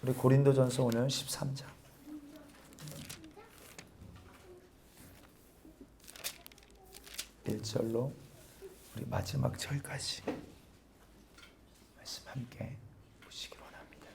우리 고린도전서 오늘 13장 1절로 우리 마지막 절까지 말씀 함께 보시기 원합니다.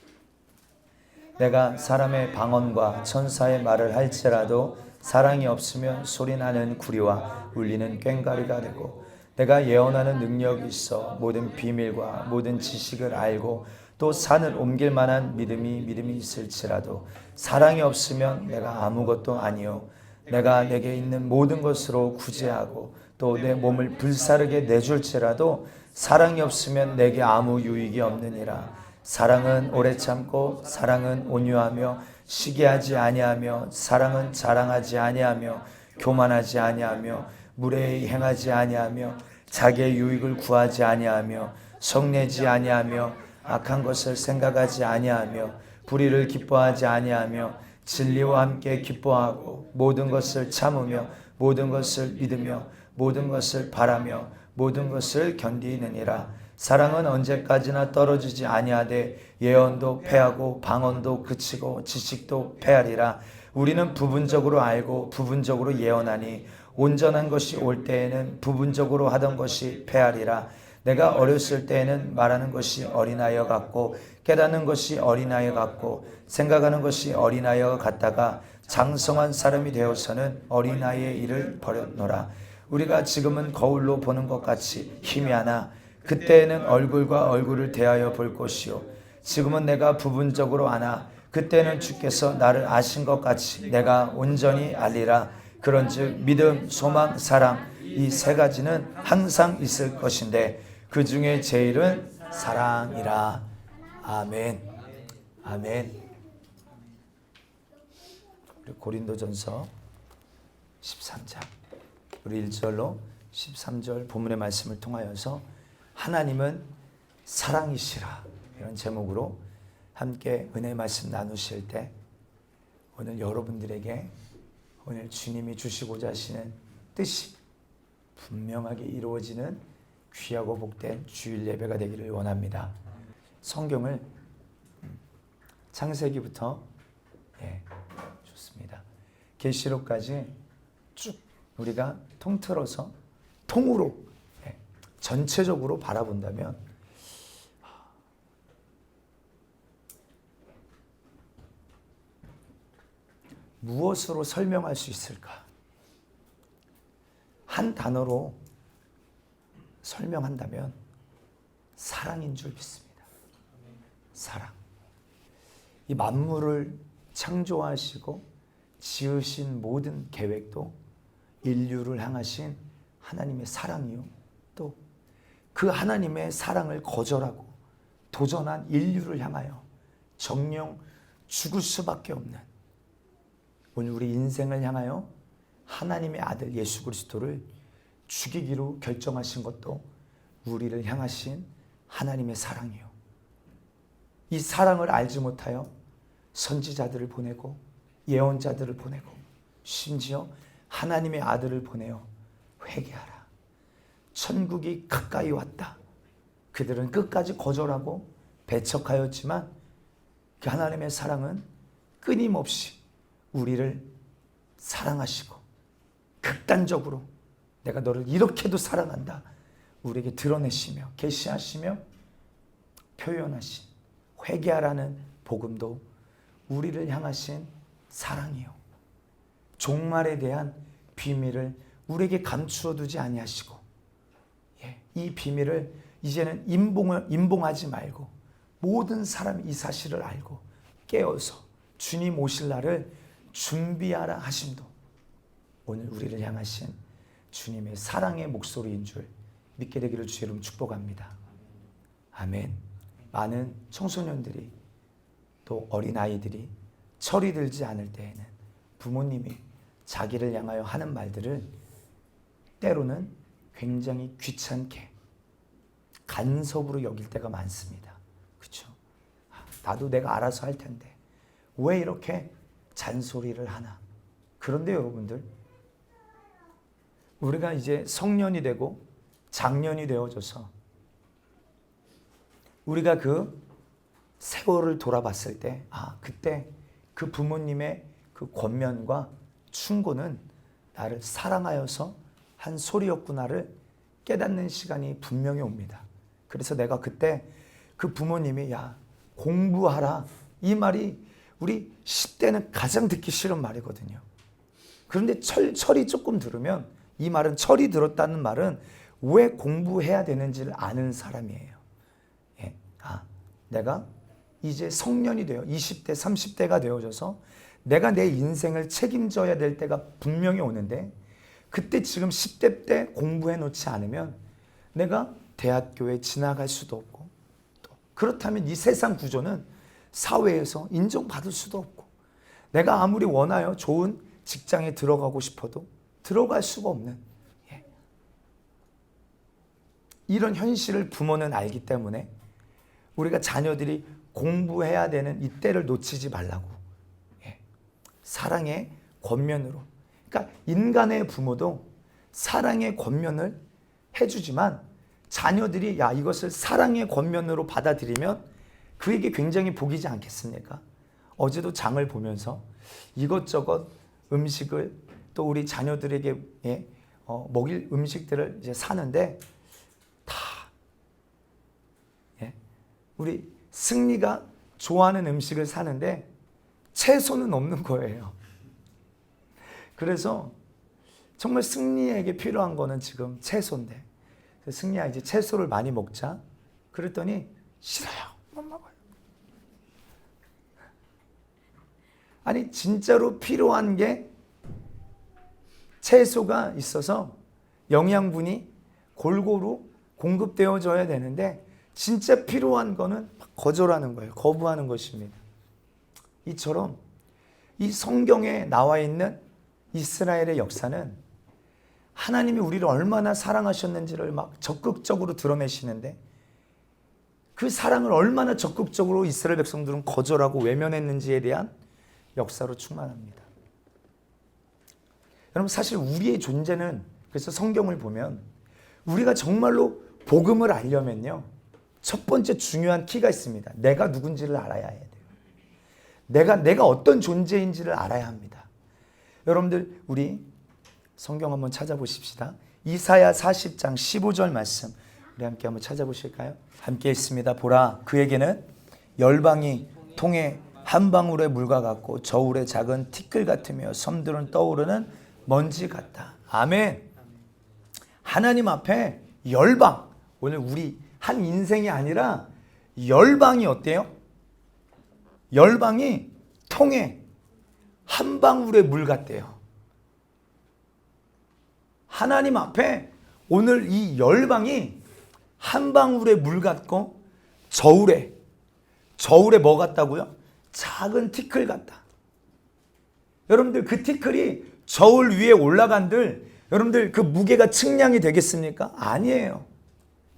내가 사람의 방언과 천사의 말을 할지라도 사랑이 없으면 소리나는 구리와 울리는 꽹과리가 되고, 내가 예언하는 능력이 있어 모든 비밀과 모든 지식을 알고 또 산을 옮길 만한 믿음이 있을지라도 사랑이 없으면 내가 아무것도 아니요, 내가 내게 있는 모든 것으로 구제하고 또 내 몸을 불사르게 내줄지라도 사랑이 없으면 내게 아무 유익이 없느니라. 사랑은 오래 참고 사랑은 온유하며 시기하지 아니하며 사랑은 자랑하지 아니하며 교만하지 아니하며 무례히 행하지 아니하며 자기의 유익을 구하지 아니하며 성내지 아니하며 악한 것을 생각하지 아니하며 불의를 기뻐하지 아니하며 진리와 함께 기뻐하고 모든 것을 참으며 모든 것을 믿으며 모든 것을 바라며 모든 것을 견디느니라. 사랑은 언제까지나 떨어지지 아니하되 예언도 패하고 방언도 그치고 지식도 패하리라. 우리는 부분적으로 알고 부분적으로 예언하니 온전한 것이 올 때에는 부분적으로 하던 것이 패하리라. 내가 어렸을 때에는 말하는 것이 어린아이와 같고 깨닫는 것이 어린아이와 같고 생각하는 것이 어린아이와 같다가 장성한 사람이 되어서는 어린아이의 일을 버렸노라. 우리가 지금은 거울로 보는 것 같이 희미하나 그때에는 얼굴과 얼굴을 대하여 볼 것이요, 지금은 내가 부분적으로 아나 그때는 주께서 나를 아신 것 같이 내가 온전히 알리라. 그런즉 믿음, 소망, 사랑 이 세 가지는 항상 있을 것인데 그 중에 제일은 사랑이라. 아멘. 아멘. 우리 고린도전서 13장 우리 1절로 13절 본문의 말씀을 통하여서 하나님은 사랑이시라, 이런 제목으로 함께 은혜 말씀 나누실 때 오늘 여러분들에게 오늘 주님이 주시고자 하시는 뜻이 분명하게 이루어지는 귀하고 복된 주일 예배가 되기를 원합니다. 성경을 창세기부터 좋습니다. 계시록까지 쭉 우리가 통틀어서 통으로 전체적으로 바라본다면 무엇으로 설명할 수 있을까? 한 단어로 설명한다면 사랑인 줄 믿습니다. 사랑. 이 만물을 창조하시고 지으신 모든 계획도 인류를 향하신 하나님의 사랑이요, 또 그 하나님의 사랑을 거절하고 도전한 인류를 향하여 정령 죽을 수밖에 없는 오늘 우리 인생을 향하여 하나님의 아들 예수 그리스도를 죽이기로 결정하신 것도 우리를 향하신 하나님의 사랑이요, 이 사랑을 알지 못하여 선지자들을 보내고 예언자들을 보내고 심지어 하나님의 아들을 보내어 회개하라, 천국이 가까이 왔다, 그들은 끝까지 거절하고 배척하였지만 그 하나님의 사랑은 끊임없이 우리를 사랑하시고 극단적으로 내가 너를 이렇게도 사랑한다 우리에게 드러내시며 계시하시며 표현하신 회개하라는 복음도 우리를 향하신 사랑이요, 종말에 대한 비밀을 우리에게 감추어 두지 아니하시고 이 비밀을 이제는 임봉하지 말고 모든 사람이 이 사실을 알고 깨어서 주님 오실 날을 준비하라 하심도 오늘 우리를 향하신 주님의 사랑의 목소리인 줄 믿게 되기를 주의 이름 축복합니다. 아멘. 많은 청소년들이 또 어린아이들이 철이 들지 않을 때에는 부모님이 자기를 향하여 하는 말들을 때로는 굉장히 귀찮게 간섭으로 여길 때가 많습니다. 그렇죠? 나도 내가 알아서 할 텐데 왜 이렇게 잔소리를 하나? 그런데 여러분들, 우리가 이제 성년이 되고 장년이 되어져서 우리가 그 세월을 돌아봤을 때, 그때 그 부모님의 그 권면과 충고는 나를 사랑하여서 한 소리였구나를 깨닫는 시간이 분명히 옵니다. 그래서 내가 그때 그 부모님이 야, 공부하라, 이 말이 우리 10대는 가장 듣기 싫은 말이거든요. 그런데 철이 조금 들으면, 이 말은 철이 들었다는 말은 왜 공부해야 되는지를 아는 사람이에요. 예. 내가 이제 성년이 되어 20대, 30대가 되어져서 내가 내 인생을 책임져야 될 때가 분명히 오는데, 그때 지금 10대 때 공부해 놓지 않으면 내가 대학교에 지나갈 수도 없고, 또 그렇다면 이 세상 구조는 사회에서 인정받을 수도 없고, 내가 아무리 원하여 좋은 직장에 들어가고 싶어도 들어갈 수가 없는, 이런 현실을 부모는 알기 때문에 우리가 자녀들이 공부해야 되는 이때를 놓치지 말라고, 사랑의 권면으로, 그러니까 인간의 부모도 사랑의 권면을 해주지만 자녀들이 이것을 사랑의 권면으로 받아들이면 그에게 굉장히 복이지 않겠습니까? 어제도 장을 보면서 이것저것 음식을 또 우리 자녀들에게 먹일 음식들을 이제 사는데, 다 우리 승리가 좋아하는 음식을 사는데 채소는 없는 거예요. 그래서 정말 승리에게 필요한 거는 지금 채소인데, 승리야 이제 채소를 많이 먹자. 그랬더니 싫어요, 못 먹어요. 아니 진짜로 필요한 게 채소가 있어서 영양분이 골고루 공급되어져야 되는데, 진짜 필요한 거는 거절하는 거예요. 거부하는 것입니다. 이처럼 이 성경에 나와 있는 이스라엘의 역사는 하나님이 우리를 얼마나 사랑하셨는지를 막 적극적으로 드러내시는데, 그 사랑을 얼마나 적극적으로 이스라엘 백성들은 거절하고 외면했는지에 대한 역사로 충만합니다. 여러분, 사실 우리의 존재는, 그래서 성경을 보면 우리가 정말로 복음을 알려면요, 첫 번째 중요한 키가 있습니다. 내가 누군지를 알아야 해야 돼요. 내가 어떤 존재인지를 알아야 합니다. 여러분들, 우리 성경 한번 찾아보십시다. 이사야 40장 15절 말씀 우리 함께 한번 찾아보실까요? 함께 있습니다. 보라, 그에게는 열방이 통에 한 방울의 물과 같고 저울의 작은 티끌 같으며 섬들은 떠오르는 먼지 같다. 아멘. 하나님 앞에 열방, 오늘 우리 한 인생이 아니라 열방이 어때요? 열방이 통에 한 방울의 물 같대요. 하나님 앞에 오늘 이 열방이 한 방울의 물 같고 저울에 뭐 같다고요? 작은 티끌 같다. 여러분들, 그 티끌이 저울 위에 올라간들 여러분들 그 무게가 측량이 되겠습니까? 아니에요.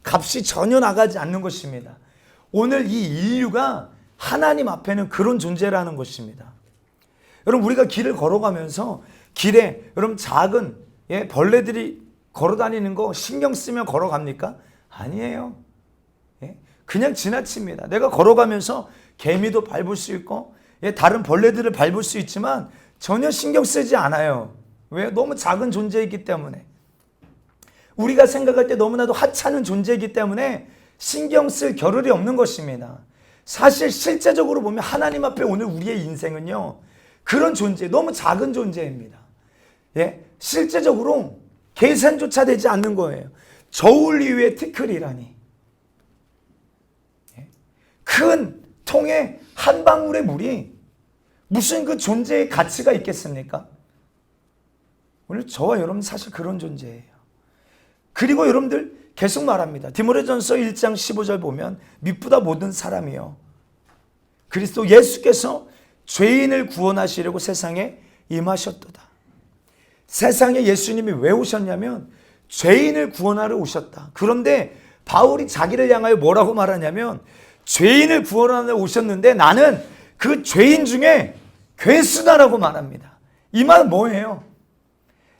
값이 전혀 나가지 않는 것입니다. 오늘 이 인류가 하나님 앞에는 그런 존재라는 것입니다. 여러분, 우리가 길을 걸어가면서 길에 여러분 작은 벌레들이 걸어다니는 거 신경 쓰며 걸어갑니까? 아니에요. 그냥 지나칩니다. 내가 걸어가면서 개미도 밟을 수 있고 다른 벌레들을 밟을 수 있지만 전혀 신경 쓰지 않아요. 왜? 너무 작은 존재이기 때문에. 우리가 생각할 때 너무나도 하찮은 존재이기 때문에 신경 쓸 겨를이 없는 것입니다. 사실 실제적으로 보면 하나님 앞에 오늘 우리의 인생은요, 그런 존재, 너무 작은 존재입니다. 실제적으로 계산조차 되지 않는 거예요. 저울 위에 티끌이라니. 큰 통에 한 방울의 물이 무슨 그 존재의 가치가 있겠습니까? 오늘 저와 여러분 사실 그런 존재예요. 그리고 여러분들 계속 말합니다. 디모데전서 1장 15절 보면 미쁘다 모든 사람이요, 그리스도 예수께서 죄인을 구원하시려고 세상에 임하셨도다. 세상에 예수님이 왜 오셨냐면 죄인을 구원하러 오셨다. 그런데 바울이 자기를 향하여 뭐라고 말하냐면 죄인을 구원하러 오셨는데 나는 그 죄인 중에 괴수다라고 말합니다. 이 말은 뭐예요?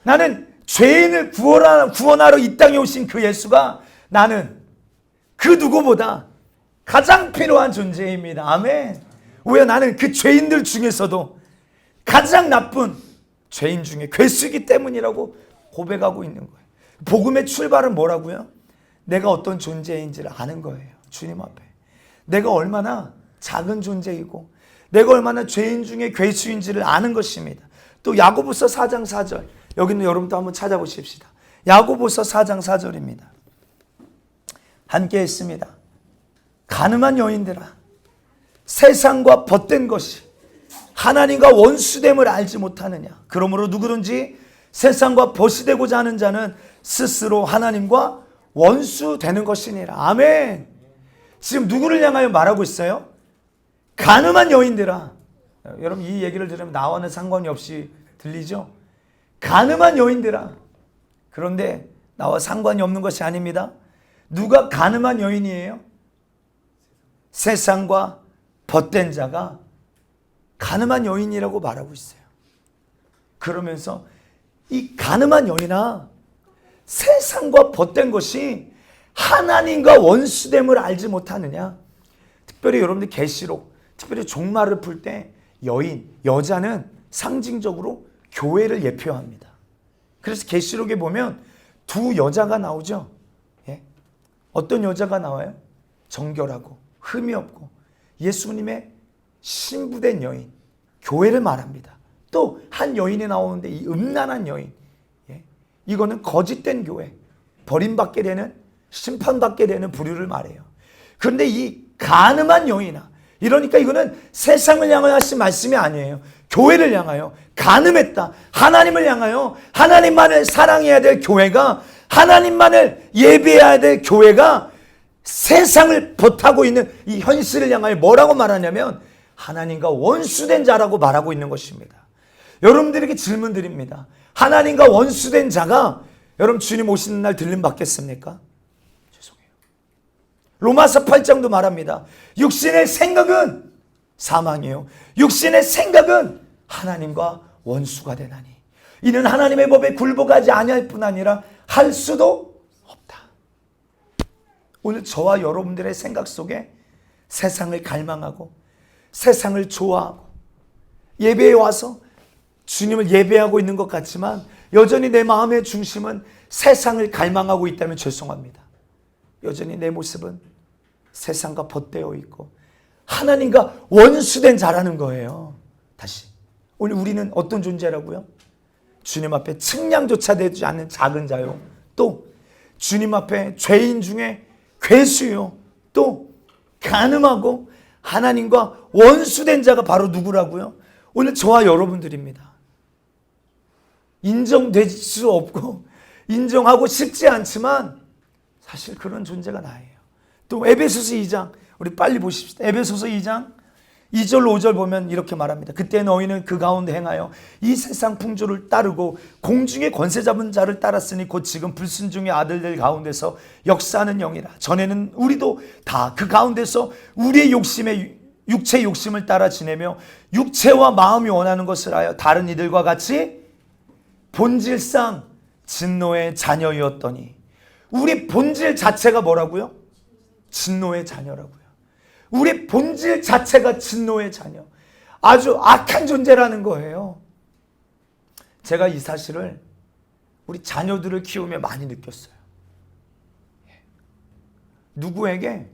나는 죄인을 구원하러 이 땅에 오신 그 예수가 나는 그 누구보다 가장 필요한 존재입니다. 아멘. 왜? 나는 그 죄인들 중에서도 가장 나쁜 죄인 중에 괴수이기 때문이라고 고백하고 있는 거예요. 복음의 출발은 뭐라고요? 내가 어떤 존재인지를 아는 거예요. 주님 앞에. 내가 얼마나 작은 존재이고 내가 얼마나 죄인 중에 괴수인지를 아는 것입니다. 또 야고보서 4장 4절. 여기는 여러분도 한번 찾아보십시다. 야고보서 4장 4절입니다. 함께 했습니다. 가늠한 여인들아, 세상과 벗된 것이 하나님과 원수됨을 알지 못하느냐. 그러므로 누구든지 세상과 벗이 되고자 하는 자는 스스로 하나님과 원수되는 것이니라. 아멘. 지금 누구를 향하여 말하고 있어요? 가늠한 여인들아. 여러분 이 얘기를 들으면 나와는 상관이 없이 들리죠? 가늠한 여인들아. 그런데 나와 상관이 없는 것이 아닙니다. 누가 가늠한 여인이에요? 세상과 벗된 자가 가늠한 여인이라고 말하고 있어요. 그러면서 이 가늠한 여인아, 세상과 벗된 것이 하나님과 원수됨을 알지 못하느냐. 특별히 여러분들 계시록, 특별히 종말을 풀 때 여인, 여자는 상징적으로 교회를 예표합니다. 그래서 계시록에 보면 두 여자가 나오죠. 예? 어떤 여자가 나와요? 정결하고 흠이 없고 예수님의 신부된 여인, 교회를 말합니다. 또 한 여인이 나오는데 이 음란한 여인, 예? 이거는 거짓된 교회, 버림받게 되는, 심판받게 되는 부류를 말해요. 그런데 이 가늠한 여인아, 이러니까 이거는 세상을 향하여 하신 말씀이 아니에요. 교회를 향하여 간음했다. 하나님을 향하여 하나님만을 사랑해야 될 교회가, 하나님만을 예배해야 될 교회가 세상을 벗하고 있는 이 현실을 향하여 뭐라고 말하냐면 하나님과 원수된 자라고 말하고 있는 것입니다. 여러분들에게 질문 드립니다. 하나님과 원수된 자가 여러분 주님 오시는 날 들림 받겠습니까? 죄송해요. 로마서 8장도 말합니다. 육신의 생각은 사망이요, 육신의 생각은 하나님과 원수가 되나니 이는 하나님의 법에 굴복하지 아니할 뿐 아니라 할 수도 없다. 오늘 저와 여러분들의 생각 속에 세상을 갈망하고 세상을 좋아하고 예배에 와서 주님을 예배하고 있는 것 같지만 여전히 내 마음의 중심은 세상을 갈망하고 있다면 죄송합니다. 여전히 내 모습은 세상과 벗되어 있고 하나님과 원수된 자라는 거예요. 다시, 오늘 우리는 어떤 존재라고요? 주님 앞에 측량조차 되지 않는 작은 자요, 또 주님 앞에 죄인 중에 괴수요, 또 간음하고 하나님과 원수된 자가 바로 누구라고요? 오늘 저와 여러분들입니다. 인정될 수 없고 인정하고 싶지 않지만 사실 그런 존재가 나예요. 또 에베소서 2장, 우리 빨리 보십시다. 에베소서 2장 2절 5절 보면 이렇게 말합니다. 그때 너희는 그 가운데 행하여 이 세상 풍조를 따르고 공중의 권세 잡은 자를 따랐으니 곧 지금 불순종의 아들들 가운데서 역사하는 영이라. 전에는 우리도 다 그 가운데서 우리의 욕심에, 육체 욕심을 따라 지내며 육체와 마음이 원하는 것을 하여 다른 이들과 같이 본질상 진노의 자녀였더니. 우리 본질 자체가 뭐라고요? 진노의 자녀라고요. 우리 본질 자체가 진노의 자녀, 아주 악한 존재라는 거예요. 제가 이 사실을 우리 자녀들을 키우며 많이 느꼈어요. 누구에게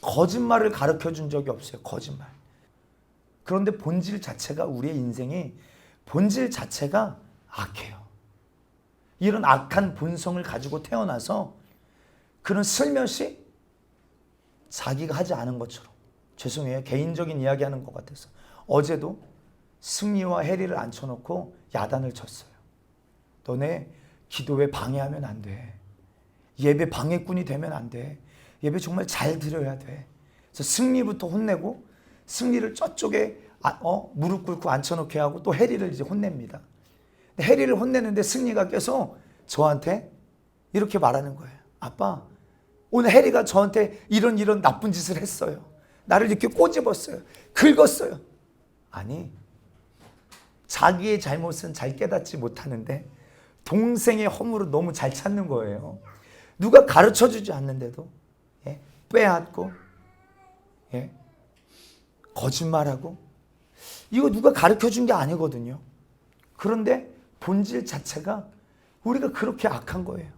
거짓말을 가르쳐 준 적이 없어요. 거짓말. 그런데 본질 자체가, 우리의 인생이 본질 자체가 악해요. 이런 악한 본성을 가지고 태어나서 그런 슬며시 자기가 하지 않은 것처럼, 죄송해요, 개인적인 이야기하는 것 같아서 어제도 승리와 해리를 앉혀놓고 야단을 쳤어요. 너네 기도에 방해하면 안 돼. 예배 방해꾼이 되면 안 돼. 예배 정말 잘 드려야 돼. 그래서 승리부터 혼내고 승리를 저쪽에 무릎 꿇고 앉혀놓게 하고 또 해리를 이제 혼냅니다. 해리를 혼내는데 승리가 계속 저한테 이렇게 말하는 거예요. 아빠, 오늘 해리가 저한테 이런 나쁜 짓을 했어요. 나를 이렇게 꼬집었어요. 긁었어요. 아니, 자기의 잘못은 잘 깨닫지 못하는데 동생의 허물을 너무 잘 찾는 거예요. 누가 가르쳐주지 않는데도 빼앗고 예? 거짓말하고 이거 누가 가르쳐 준 게 아니거든요. 그런데 본질 자체가 우리가 그렇게 악한 거예요.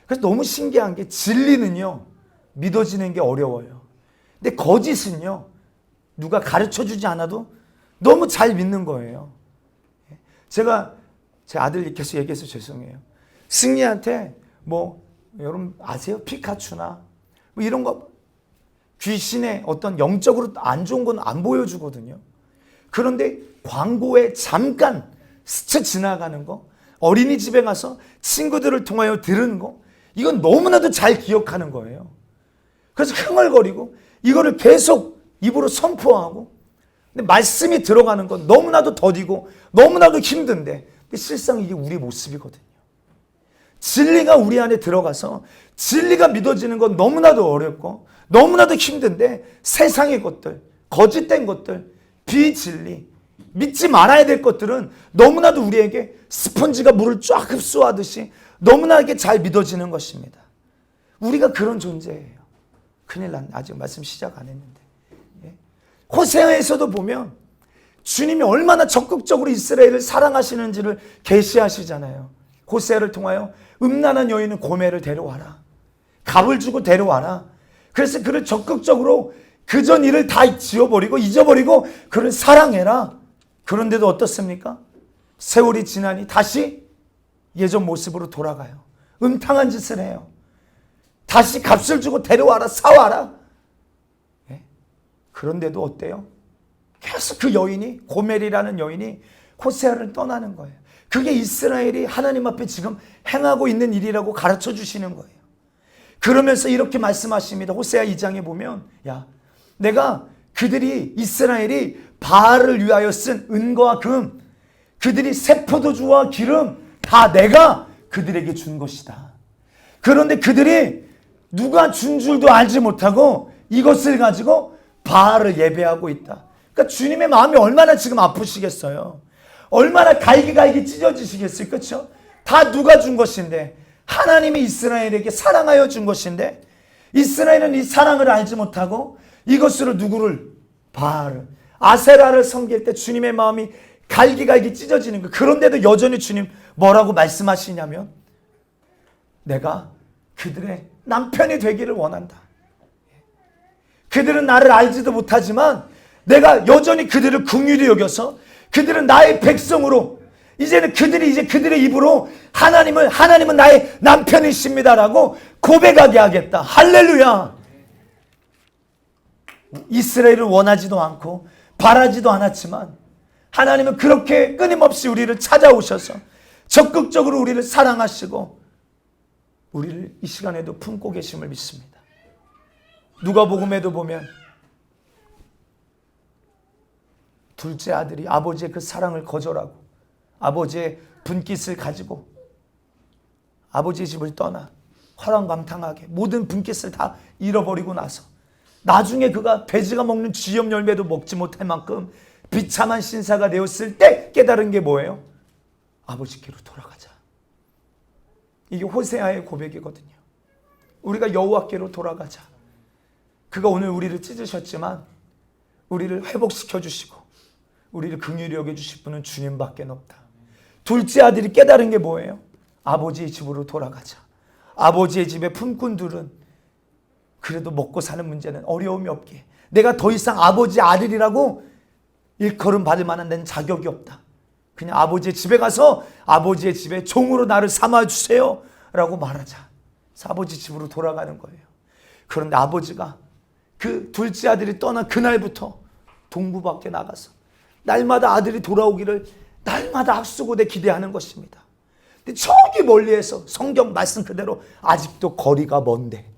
그래서 너무 신기한 게 진리는요, 믿어지는 게 어려워요. 근데 거짓은요, 누가 가르쳐 주지 않아도 너무 잘 믿는 거예요. 제가 제 아들 계속 얘기해서 죄송해요. 승리한테 뭐 여러분 아세요? 피카츄나 뭐 이런 거 귀신의 어떤 영적으로 안 좋은 건 안 보여주거든요. 그런데 광고에 잠깐 스쳐 지나가는 거, 어린이집에 가서 친구들을 통하여 들은 거, 이건 너무나도 잘 기억하는 거예요. 그래서 흥얼거리고 이거를 계속 입으로 선포하고, 근데 말씀이 들어가는 건 너무나도 더디고 너무나도 힘든데, 근데 실상 이게 우리 모습이거든요. 진리가 우리 안에 들어가서 진리가 믿어지는 건 너무나도 어렵고 너무나도 힘든데, 세상의 것들, 거짓된 것들, 비진리, 믿지 말아야 될 것들은 너무나도 우리에게 스펀지가 물을 쫙 흡수하듯이 너무나게 잘 믿어지는 것입니다. 우리가 그런 존재예요. 큰일 났네. 아직 말씀 시작 안 했는데. 예? 호세아에서도 보면 주님이 얼마나 적극적으로 이스라엘을 사랑하시는지를 계시하시잖아요. 호세아를 통하여 음란한 여인은 고멜을 데려와라. 값을 주고 데려와라. 그래서 그를 적극적으로 그전 일을 다 지워버리고 잊어버리고 그를 사랑해라. 그런데도 어떻습니까? 세월이 지나니 다시 예전 모습으로 돌아가요. 음탕한 짓을 해요. 다시 값을 주고 데려와라, 사와라. 예? 그런데도 어때요? 계속 그 여인이, 고멜이라는 여인이 호세아를 떠나는 거예요. 그게 이스라엘이 하나님 앞에 지금 행하고 있는 일이라고 가르쳐 주시는 거예요. 그러면서 이렇게 말씀하십니다. 호세아 2장에 보면, 야, 내가 그들이, 이스라엘이 바알을 위하여 쓴 은거와 금, 그들이 새 포도주와 기름 다 내가 그들에게 준 것이다. 그런데 그들이 누가 준 줄도 알지 못하고 이것을 가지고 바알을 예배하고 있다. 그러니까 주님의 마음이 얼마나 지금 아프시겠어요. 얼마나 갈기갈기 찢어지시겠어요. 그렇죠? 다 누가 준 것인데, 하나님이 이스라엘에게 사랑하여 준 것인데, 이스라엘은 이 사랑을 알지 못하고 이것으로 누구를, 바알을, 아세라를 섬길 때 주님의 마음이 갈기갈기 찢어지는 거예요. 그런데도 여전히 주님 뭐라고 말씀하시냐면, 내가 그들의 남편이 되기를 원한다. 그들은 나를 알지도 못하지만 내가 여전히 그들을 긍휼히 여겨서 그들은 나의 백성으로, 이제는 그들이 이제 그들의 입으로 하나님은 나의 남편이십니다라고 고백하게 하겠다. 할렐루야. 이스라엘을 원하지도 않고 바라지도 않았지만 하나님은 그렇게 끊임없이 우리를 찾아오셔서 적극적으로 우리를 사랑하시고 우리를 이 시간에도 품고 계심을 믿습니다. 누가복음에도 보면 둘째 아들이 아버지의 그 사랑을 거절하고 아버지의 분깃을 가지고 아버지의 집을 떠나 허랑방탕하게 모든 분깃을 다 잃어버리고 나서 나중에 그가 돼지가 먹는 쥐염 열매도 먹지 못할 만큼 비참한 신사가 되었을 때 깨달은 게 뭐예요? 아버지께로 돌아가자. 이게 호세아의 고백이거든요. 우리가 여호와께로 돌아가자. 그가 오늘 우리를 찢으셨지만 우리를 회복시켜 주시고 우리를 긍휼히 여겨주실 분은 주님밖에 없다. 둘째 아들이 깨달은 게 뭐예요? 아버지의 집으로 돌아가자. 아버지의 집에 품꾼들은 그래도 먹고 사는 문제는 어려움이 없게, 내가 더 이상 아버지 아들이라고 일컬음 받을 만한 낸 자격이 없다. 그냥 아버지의 집에 가서 아버지의 집에 종으로 나를 삼아주세요 라고 말하자. 그래서 아버지 집으로 돌아가는 거예요. 그런데 아버지가 그 둘째 아들이 떠난 그날부터 동부 밖에 나가서 날마다 아들이 돌아오기를 날마다 학수고대 기대하는 것입니다. 근데 저기 멀리에서 성경 말씀 그대로 아직도 거리가 먼데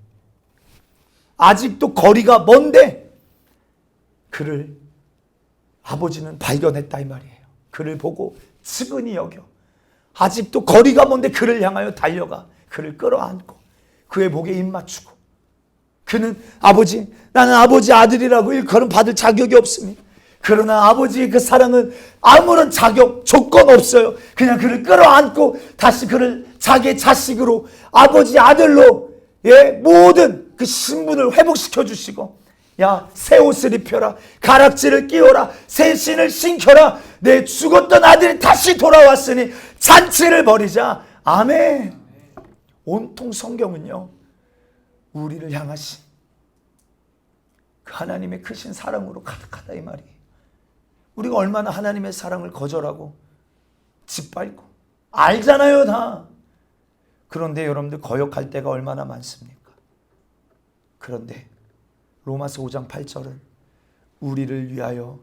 그를 아버지는 발견했다 이 말이에요. 그를 보고 측은히 여겨 아직도 거리가 먼데 그를 향하여 달려가 그를 끌어안고 그의 목에 입 맞추고, 그는 아버지, 나는 아버지 아들이라고 일컬음 받을 자격이 없습니다. 그러나 아버지의 그 사랑은 아무런 자격, 조건 없어요. 그냥 그를 끌어안고 다시 그를 자기의 자식으로, 아버지 아들로, 모든 그 신분을 회복시켜 주시고, 야, 새 옷을 입혀라. 가락지를 끼워라. 새 신을 신겨라. 내 죽었던 아들이 다시 돌아왔으니 잔치를 벌이자. 아멘. 온통 성경은요, 우리를 향하신 그 하나님의 크신 사랑으로 가득하다 이 말이에요. 우리가 얼마나 하나님의 사랑을 거절하고 짓밟고 알잖아요 다. 그런데 여러분들 거역할 때가 얼마나 많습니까? 그런데 로마서 5장 8절은 우리를 위하여,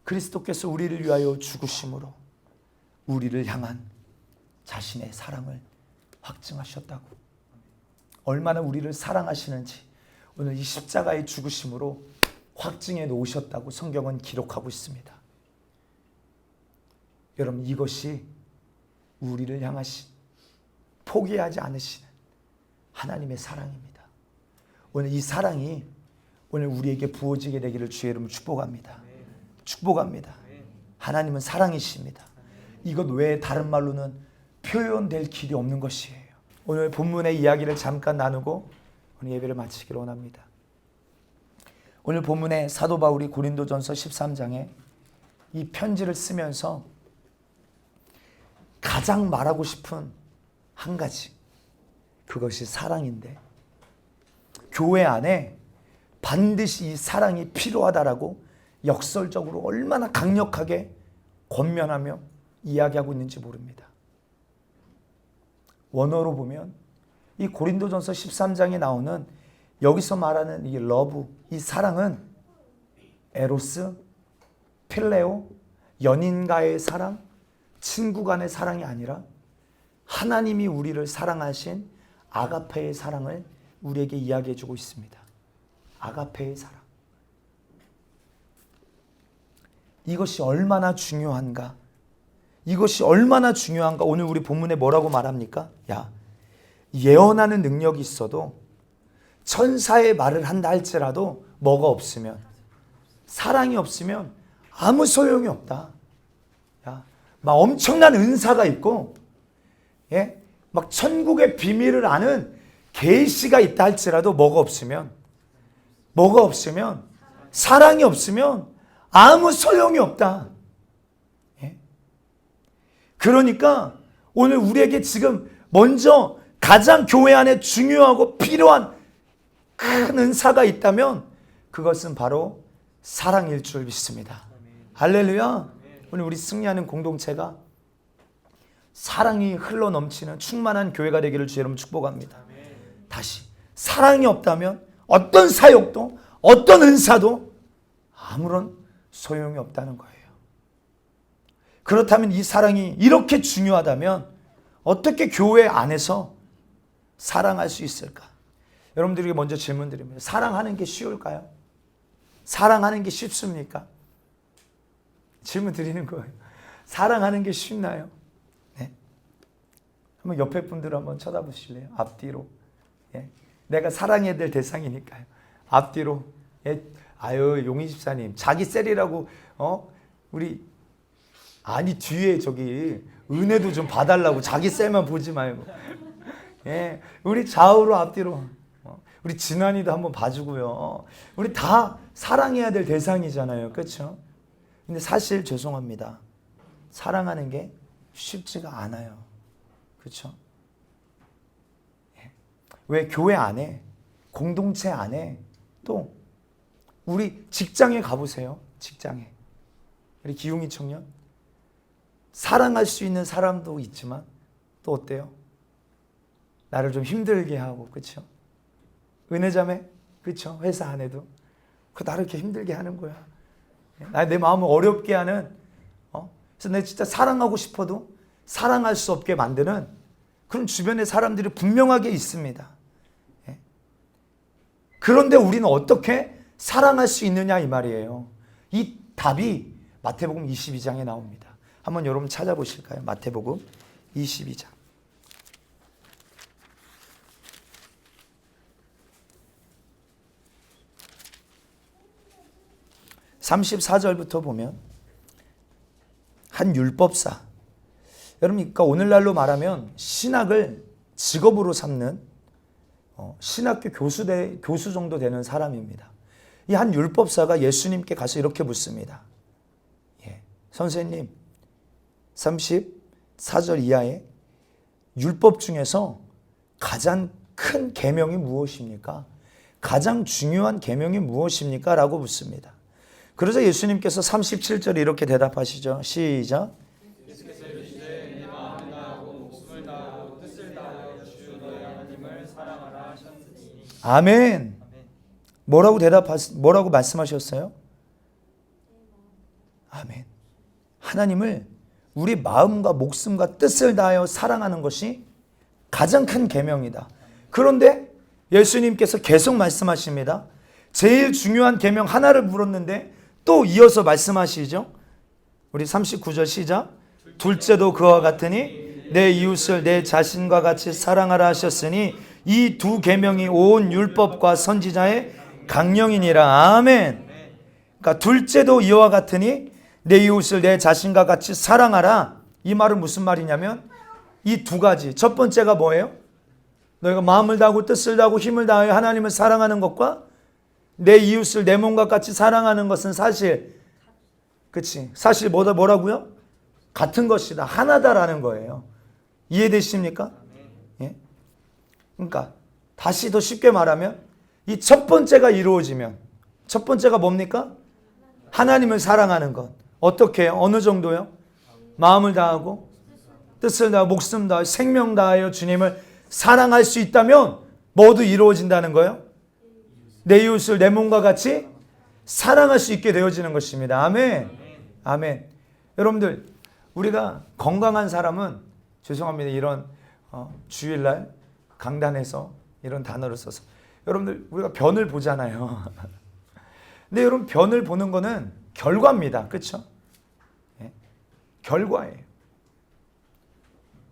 그리스도께서 우리를 위하여 죽으심으로 우리를 향한 자신의 사랑을 확증하셨다고. 얼마나 우리를 사랑하시는지 오늘 이 십자가의 죽으심으로 확증해 놓으셨다고 성경은 기록하고 있습니다. 여러분, 이것이 우리를 향하신, 포기하지 않으시는 하나님의 사랑입니다. 오늘 이 사랑이 오늘 우리에게 부어지게 되기를 주의 이름으로 축복합니다. 축복합니다. 하나님은 사랑이십니다. 이것 외에 다른 말로는 표현될 길이 없는 것이에요. 오늘 본문의 이야기를 잠깐 나누고 오늘 예배를 마치기를 원합니다. 오늘 본문의 사도 바울이 고린도전서 13장에 이 편지를 쓰면서 가장 말하고 싶은 한 가지, 그것이 사랑인데, 교회 안에 반드시 이 사랑이 필요하다라고 역설적으로 얼마나 강력하게 권면하며 이야기하고 있는지 모릅니다. 원어로 보면 이 고린도전서 13장에 나오는 여기서 말하는 이 러브, 이 사랑은 에로스, 필레오, 연인과의 사랑, 친구 간의 사랑이 아니라 하나님이 우리를 사랑하신 아가페의 사랑을 우리에게 이야기해 주고 있습니다. 아가페의 사랑. 이것이 얼마나 중요한가? 이것이 얼마나 중요한가? 오늘 우리 본문에 뭐라고 말합니까? 야, 예언하는 능력이 있어도 천사의 말을 한다 할지라도 뭐가 없으면, 사랑이 없으면 아무 소용이 없다. 야, 막 엄청난 은사가 있고, 예? 막 천국의 비밀을 아는 계시가 있다 할지라도 뭐가 없으면, 사랑이 없으면 아무 소용이 없다. 예? 그러니까 오늘 우리에게 지금 먼저 가장 교회 안에 중요하고 필요한 큰 은사가 있다면 그것은 바로 사랑일 줄 믿습니다. 할렐루야. 오늘 우리 승리하는 공동체가 사랑이 흘러 넘치는 충만한 교회가 되기를 주의 이름으로 축복합니다. 다시, 사랑이 없다면 어떤 사역도 어떤 은사도 아무런 소용이 없다는 거예요. 그렇다면 이 사랑이 이렇게 중요하다면 어떻게 교회 안에서 사랑할 수 있을까? 여러분들에게 먼저 질문 드립니다. 사랑하는 게 쉬울까요? 사랑하는 게 쉽습니까? 질문 드리는 거예요. 사랑하는 게 쉽나요? 네. 한번 옆에 분들 한번 쳐다보실래요? 앞뒤로. 예. 내가 사랑해야 될 대상이니까요. 앞뒤로. 예. 아유, 용희 집사님, 자기 셀이라고, 우리, 아니, 뒤에 저기, 은혜도 좀 봐달라고 자기 셀만 보지 말고. 예. 우리 좌우로 앞뒤로. 우리 진환이도 한번 봐주고요. 우리 다 사랑해야 될 대상이잖아요. 그렇죠? 근데 사실 죄송합니다. 사랑하는 게 쉽지가 않아요. 그렇죠? 예. 왜 교회 안에, 공동체 안에, 또 우리 직장에 가보세요. 직장에. 우리 기용이 청년. 사랑할 수 있는 사람도 있지만 또 어때요? 나를 좀 힘들게 하고, 그렇죠? 은혜자매, 그렇죠? 회사 안에도 그 나를 이렇게 힘들게 하는 거야. 내 마음을 어렵게 하는. 그래서 내가 진짜 사랑하고 싶어도 사랑할 수 없게 만드는 그런 주변의 사람들이 분명하게 있습니다. 예. 그런데 우리는 어떻게 사랑할 수 있느냐 이 말이에요. 이 답이 마태복음 22장에 나옵니다. 한번 여러분 찾아보실까요? 마태복음 22장. 34절부터 보면 한 율법사, 여러분, 그러니까 오늘날로 말하면 신학을 직업으로 삼는 신학교 교수 정도 되는 사람입니다. 이 한 율법사가 예수님께 가서 이렇게 묻습니다. 예, 선생님, 34절 이하의 율법 중에서 가장 큰 계명이 무엇입니까? 가장 중요한 계명이 무엇입니까? 라고 묻습니다. 그러자 예수님께서 37절에 이렇게 대답하시죠. 시작. 아멘. 뭐라고 말씀하셨어요? 아멘. 하나님을 우리 마음과 목숨과 뜻을 다하여 사랑하는 것이 가장 큰 계명이다. 그런데 예수님께서 계속 말씀하십니다. 제일 중요한 계명 하나를 물었는데 또 이어서 말씀하시죠. 우리 39절 시작. 둘째도 그와 같으니 내 이웃을 내 자신과 같이 사랑하라 하셨으니 이 두 계명이 온 율법과 선지자의 강령이니라. 아멘. 그러니까 둘째도 이와 같으니 내 이웃을 내 자신과 같이 사랑하라. 이 말은 무슨 말이냐면 이 두 가지. 첫 번째가 뭐예요? 너희가 마음을 다하고 뜻을 다하고 힘을 다하여 하나님을 사랑하는 것과 내 이웃을 내 몸과 같이 사랑하는 것은 사실, 그치? 사실 뭐라고요? 같은 것이다. 하나다라는 거예요. 이해되십니까? 예? 그러니까 다시 더 쉽게 말하면 이 첫 번째가 이루어지면, 첫 번째가 뭡니까? 하나님을 사랑하는 것. 어떻게 해요? 어느 정도요? 마음을 다하고 뜻을 다하고 목숨 다하여 생명 다하여 주님을 사랑할 수 있다면 모두 이루어진다는 거예요. 내 이웃을 내 몸과 같이 사랑할 수 있게 되어지는 것입니다. 아멘. 아멘. 여러분들, 우리가 건강한 사람은, 죄송합니다, 이런 주일날 강단에서 이런 단어를 써서, 여러분들 우리가 변을 보잖아요. 근데 여러분, 변을 보는 거는 결과입니다. 그렇죠? 예? 결과예요.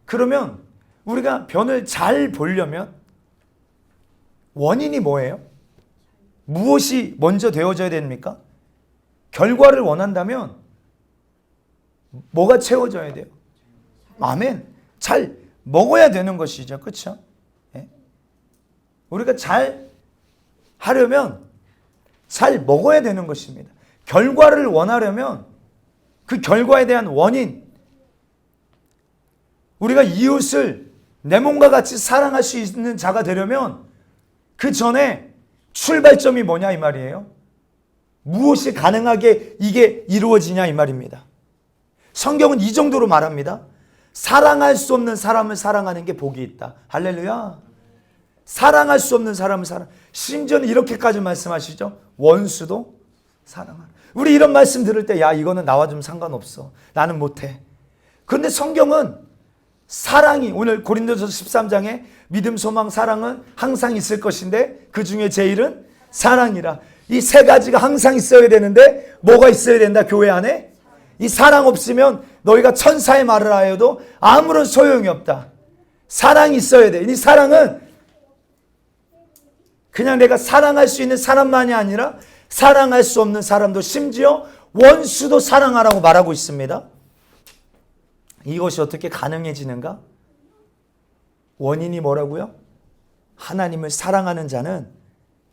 그러면 우리가 변을 잘 보려면 원인이 뭐예요? 무엇이 먼저 되어져야 됩니까? 결과를 원한다면 뭐가 채워져야 돼요? 아멘. 잘 먹어야 되는 것이죠. 그렇죠? 예? 우리가 잘 하려면 잘 먹어야 되는 것입니다. 결과를 원하려면 그 결과에 대한 원인, 우리가 이웃을 내 몸과 같이 사랑할 수 있는 자가 되려면 그 전에 출발점이 뭐냐 이 말이에요. 무엇이 가능하게 이게 이루어지냐 이 말입니다. 성경은 이 정도로 말합니다. 사랑할 수 없는 사람을 사랑하는 게 복이 있다. 할렐루야. 사랑할 수 없는 사람을 심지어는 이렇게까지 말씀하시죠. 원수도 사랑하라. 우리 이런 말씀 들을 때, 야, 이거는 나와 좀 상관없어. 나는 못해. 그런데 성경은 사랑이, 오늘 고린도서 13장에 믿음, 소망, 사랑은 항상 있을 것인데 그 중에 제일은 사랑이라. 이 세 가지가 항상 있어야 되는데 뭐가 있어야 된다? 교회 안에? 이 사랑 없으면 너희가 천사의 말을 하여도 아무런 소용이 없다. 사랑이 있어야 돼. 이 사랑은 그냥 내가 사랑할 수 있는 사람만이 아니라 사랑할 수 없는 사람도, 심지어 원수도 사랑하라고 말하고 있습니다. 이것이 어떻게 가능해지는가? 원인이 뭐라고요? 하나님을 사랑하는 자는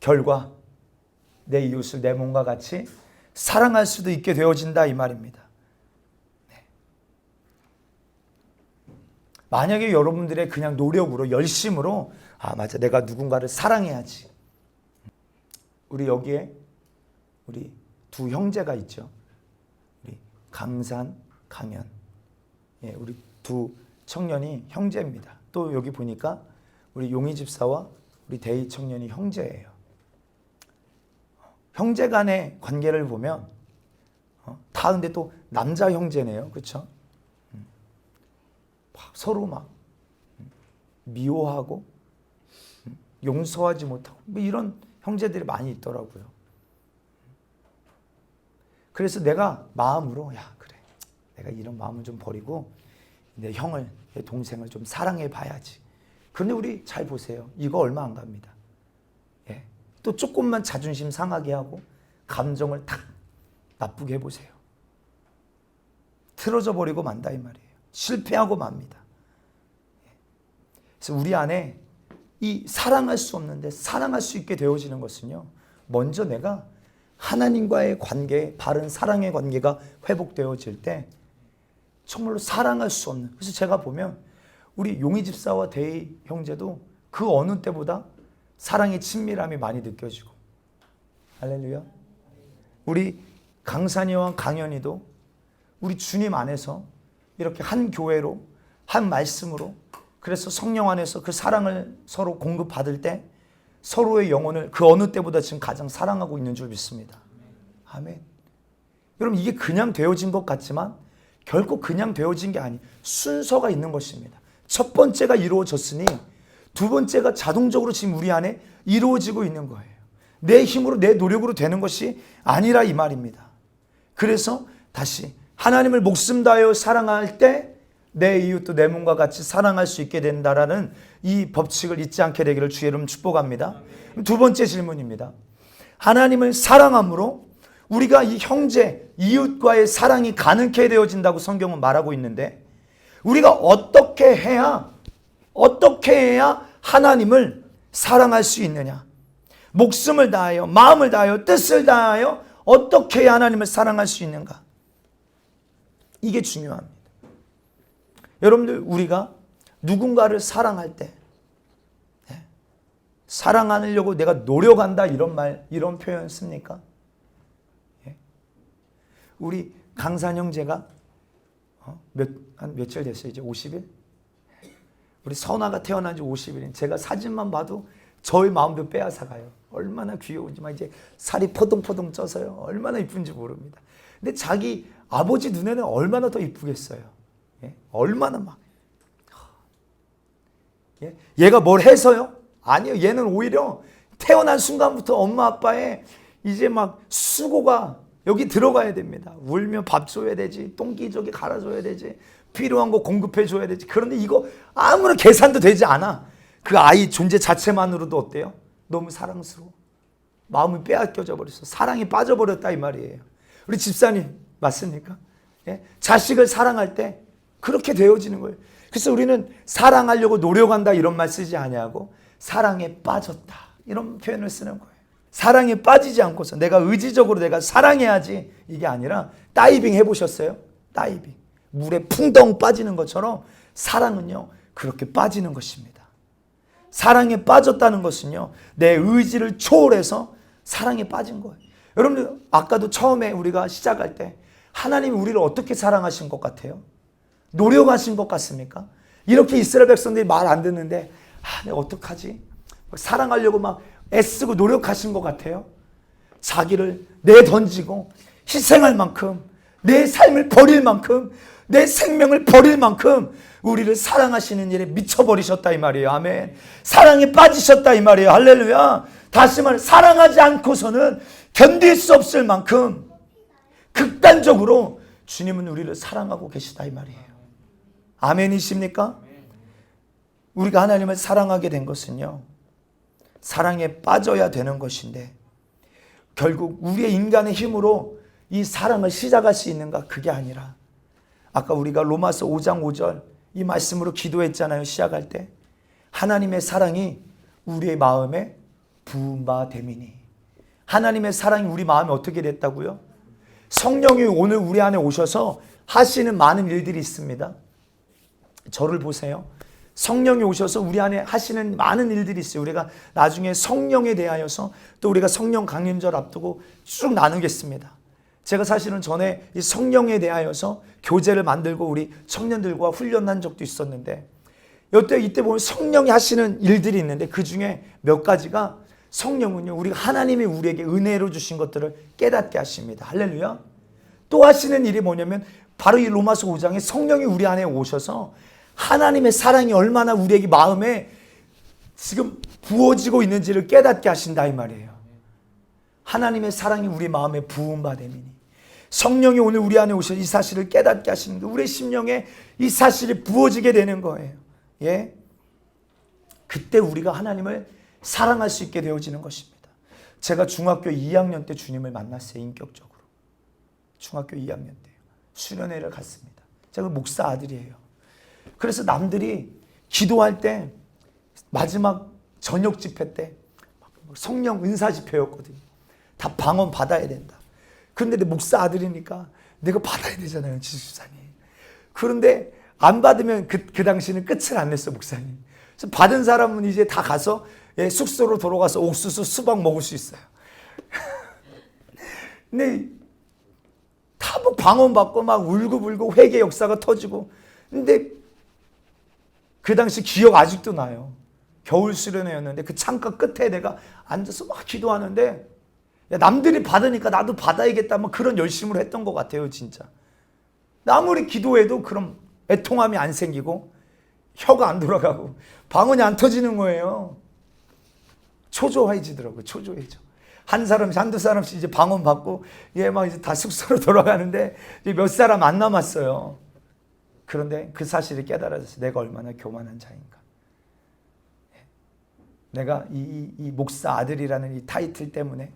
결과 내 이웃을 내 몸과 같이 사랑할 수도 있게 되어진다 이 말입니다. 네. 만약에 여러분들의 그냥 노력으로, 열심으로, 아 맞아, 내가 누군가를 사랑해야지. 우리 여기에 우리 두 형제가 있죠. 우리 강산, 강현. 예, 우리 두 청년이 형제입니다. 또 여기 보니까 우리 용희 집사와 우리 대희 청년이 형제예요. 형제 간의 관계를 보면 다 근데 또 남자 형제네요. 그렇죠? 서로 막 미워하고 용서하지 못하고 뭐 이런 형제들이 많이 있더라고요. 그래서 내가 마음으로, 야 그래, 내가 이런 마음을 좀 버리고 내 형을, 내 동생을 좀 사랑해 봐야지. 그런데 우리 잘 보세요. 이거 얼마 안 갑니다. 예. 또 조금만 자존심 상하게 하고 감정을 탁 나쁘게 해보세요. 틀어져 버리고 만다 이 말이에요. 실패하고 맙니다. 그래서 우리 안에 이 사랑할 수 없는데 사랑할 수 있게 되어지는 것은요, 먼저 내가 하나님과의 관계, 바른 사랑의 관계가 회복되어질 때 정말로 사랑할 수 없는, 그래서 제가 보면 우리 용희 집사와 대희 형제도 그 어느 때보다 사랑의 친밀함이 많이 느껴지고, 할렐루야. 우리 강산이와 강현이도 우리 주님 안에서 이렇게 한 교회로, 한 말씀으로, 그래서 성령 안에서 그 사랑을 서로 공급받을 때 서로의 영혼을 그 어느 때보다 지금 가장 사랑하고 있는 줄 믿습니다. 아멘. 여러분, 이게 그냥 되어진 것 같지만 결코 그냥 되어진 게 아니에요. 순서가 있는 것입니다. 첫 번째가 이루어졌으니 두 번째가 자동적으로 지금 우리 안에 이루어지고 있는 거예요. 내 힘으로, 내 노력으로 되는 것이 아니라 이 말입니다. 그래서 다시 하나님을 목숨 다하여 사랑할 때 내 이웃도 내 몸과 같이 사랑할 수 있게 된다라는 이 법칙을 잊지 않게 되기를 주의 이름 축복합니다. 두 번째 질문입니다. 하나님을 사랑함으로 우리가 이 형제, 이웃과의 사랑이 가능케 되어진다고 성경은 말하고 있는데, 우리가 어떻게 해야 하나님을 사랑할 수 있느냐? 목숨을 다하여, 마음을 다하여, 뜻을 다하여 어떻게 해야 하나님을 사랑할 수 있는가? 이게 중요합니다. 여러분들, 우리가 누군가를 사랑할 때, 사랑하려고 내가 노력한다 이런 표현 씁니까? 우리 강산 형제가 한 며칠 됐어요? 이제 50일? 우리 선아가 태어난 지 50일인, 제가 사진만 봐도 저의 마음도 빼앗아 가요. 얼마나 귀여운지만, 이제 살이 포동포동 쪄서요. 얼마나 이쁜지 모릅니다. 근데 자기 아버지 눈에는 얼마나 더 이쁘겠어요. 얼마나 막. 얘가 뭘 해서요? 아니요. 얘는 오히려 태어난 순간부터 엄마 아빠의 이제 막 수고가 여기 들어가야 됩니다. 울면 밥 줘야 되지, 똥기저귀 갈아줘야 되지, 필요한 거 공급해 줘야 되지. 그런데 이거 아무런 계산도 되지 않아. 그 아이 존재 자체만으로도 어때요? 너무 사랑스러워. 마음이 빼앗겨져 버렸어. 사랑이 빠져버렸다 이 말이에요. 우리 집사님 맞습니까? 자식을 사랑할 때 그렇게 되어지는 거예요. 그래서 우리는 사랑하려고 노력한다 이런 말 쓰지 아니하고 사랑에 빠졌다 이런 표현을 쓰는 거예요. 사랑에 빠지지 않고서 내가 의지적으로 내가 사랑해야지 이게 아니라, 다이빙 해보셨어요? 다이빙. 물에 풍덩 빠지는 것처럼 사랑은요 그렇게 빠지는 것입니다. 사랑에 빠졌다는 것은요 내 의지를 초월해서 사랑에 빠진 거예요. 여러분들, 아까도 처음에 우리가 시작할 때 하나님이 우리를 어떻게 사랑하신 것 같아요? 노력하신 것 같습니까? 이렇게 이스라엘 백성들이 말 안 듣는데 내가 어떡하지? 사랑하려고 막 애쓰고 노력하신 것 같아요? 자기를 내던지고 희생할 만큼, 내 삶을 버릴 만큼, 내 생명을 버릴 만큼 우리를 사랑하시는 일에 미쳐버리셨다 이 말이에요. 아멘. 사랑에 빠지셨다 이 말이에요. 할렐루야. 다시 말해, 사랑하지 않고서는 견딜 수 없을 만큼 극단적으로 주님은 우리를 사랑하고 계시다 이 말이에요. 아멘이십니까? 우리가 하나님을 사랑하게 된 것은요 사랑에 빠져야 되는 것인데, 결국 우리의 인간의 힘으로 이 사랑을 시작할 수 있는가? 그게 아니라, 아까 우리가 로마서 5장 5절 이 말씀으로 기도했잖아요. 시작할 때 하나님의 사랑이 우리의 마음에 부은 바 됨이니. 하나님의 사랑이 우리 마음에 어떻게 됐다고요? 성령이 오늘 우리 안에 오셔서 하시는 많은 일들이 있습니다. 저를 보세요. 성령이 오셔서 우리 안에 하시는 많은 일들이 있어요. 우리가 나중에 성령에 대하여서 또 우리가 성령 강림절 앞두고 쭉 나누겠습니다. 제가 사실은 전에 이 성령에 대하여서 교재를 만들고 우리 청년들과 훈련한 적도 있었는데, 이때 보면 성령이 하시는 일들이 있는데 그 중에 몇 가지가, 성령은요 우리가 하나님이 우리에게 은혜로 주신 것들을 깨닫게 하십니다. 할렐루야. 또 하시는 일이 뭐냐면 바로 이 로마서 5장에 성령이 우리 안에 오셔서 하나님의 사랑이 얼마나 우리에게 마음에 지금 부어지고 있는지를 깨닫게 하신다 이 말이에요. 하나님의 사랑이 우리 마음에 부은 바 됨이니. 성령이 오늘 우리 안에 오셔서 이 사실을 깨닫게 하시는 거예요. 우리 심령에 이 사실이 부어지게 되는 거예요. 예? 그때 우리가 하나님을 사랑할 수 있게 되어지는 것입니다. 제가 중학교 2학년 때 주님을 만났어요. 인격적으로. 중학교 2학년 때요. 수련회를 갔습니다. 제가 목사 아들이에요. 그래서 남들이 기도할 때 마지막 저녁 집회 때 성령 은사 집회였거든요. 다 방언 받아야 된다. 그런데 내 목사 아들이니까 내가 받아야 되잖아요, 지수사님. 그런데 안 받으면 그 당시는 끝을 안 냈어, 목사님. 그래서 받은 사람은 이제 다 가서 숙소로 돌아가서 옥수수 수박 먹을 수 있어요. 근데 다 뭐 방언 받고 막 울고불고 회개 역사가 터지고. 근데 그 당시 기억 아직도 나요. 겨울 수련회였는데 그 창가 끝에 내가 앉아서 막 기도하는데, 야, 남들이 받으니까 나도 받아야겠다, 뭐 그런 열심을 했던 것 같아요, 진짜. 아무리 기도해도 그럼 애통함이 안 생기고 혀가 안 돌아가고 방언이 안 터지는 거예요. 초조해지더라고요. 초조해져. 한 사람씩 한두 사람씩 이제 방언 받고 얘 막 이제 다 숙소로 돌아가는데 이제 몇 사람 안 남았어요. 그런데 그 사실을 깨달아서 내가 얼마나 교만한 자인가. 내가 이 목사 아들이라는 이 타이틀 때문에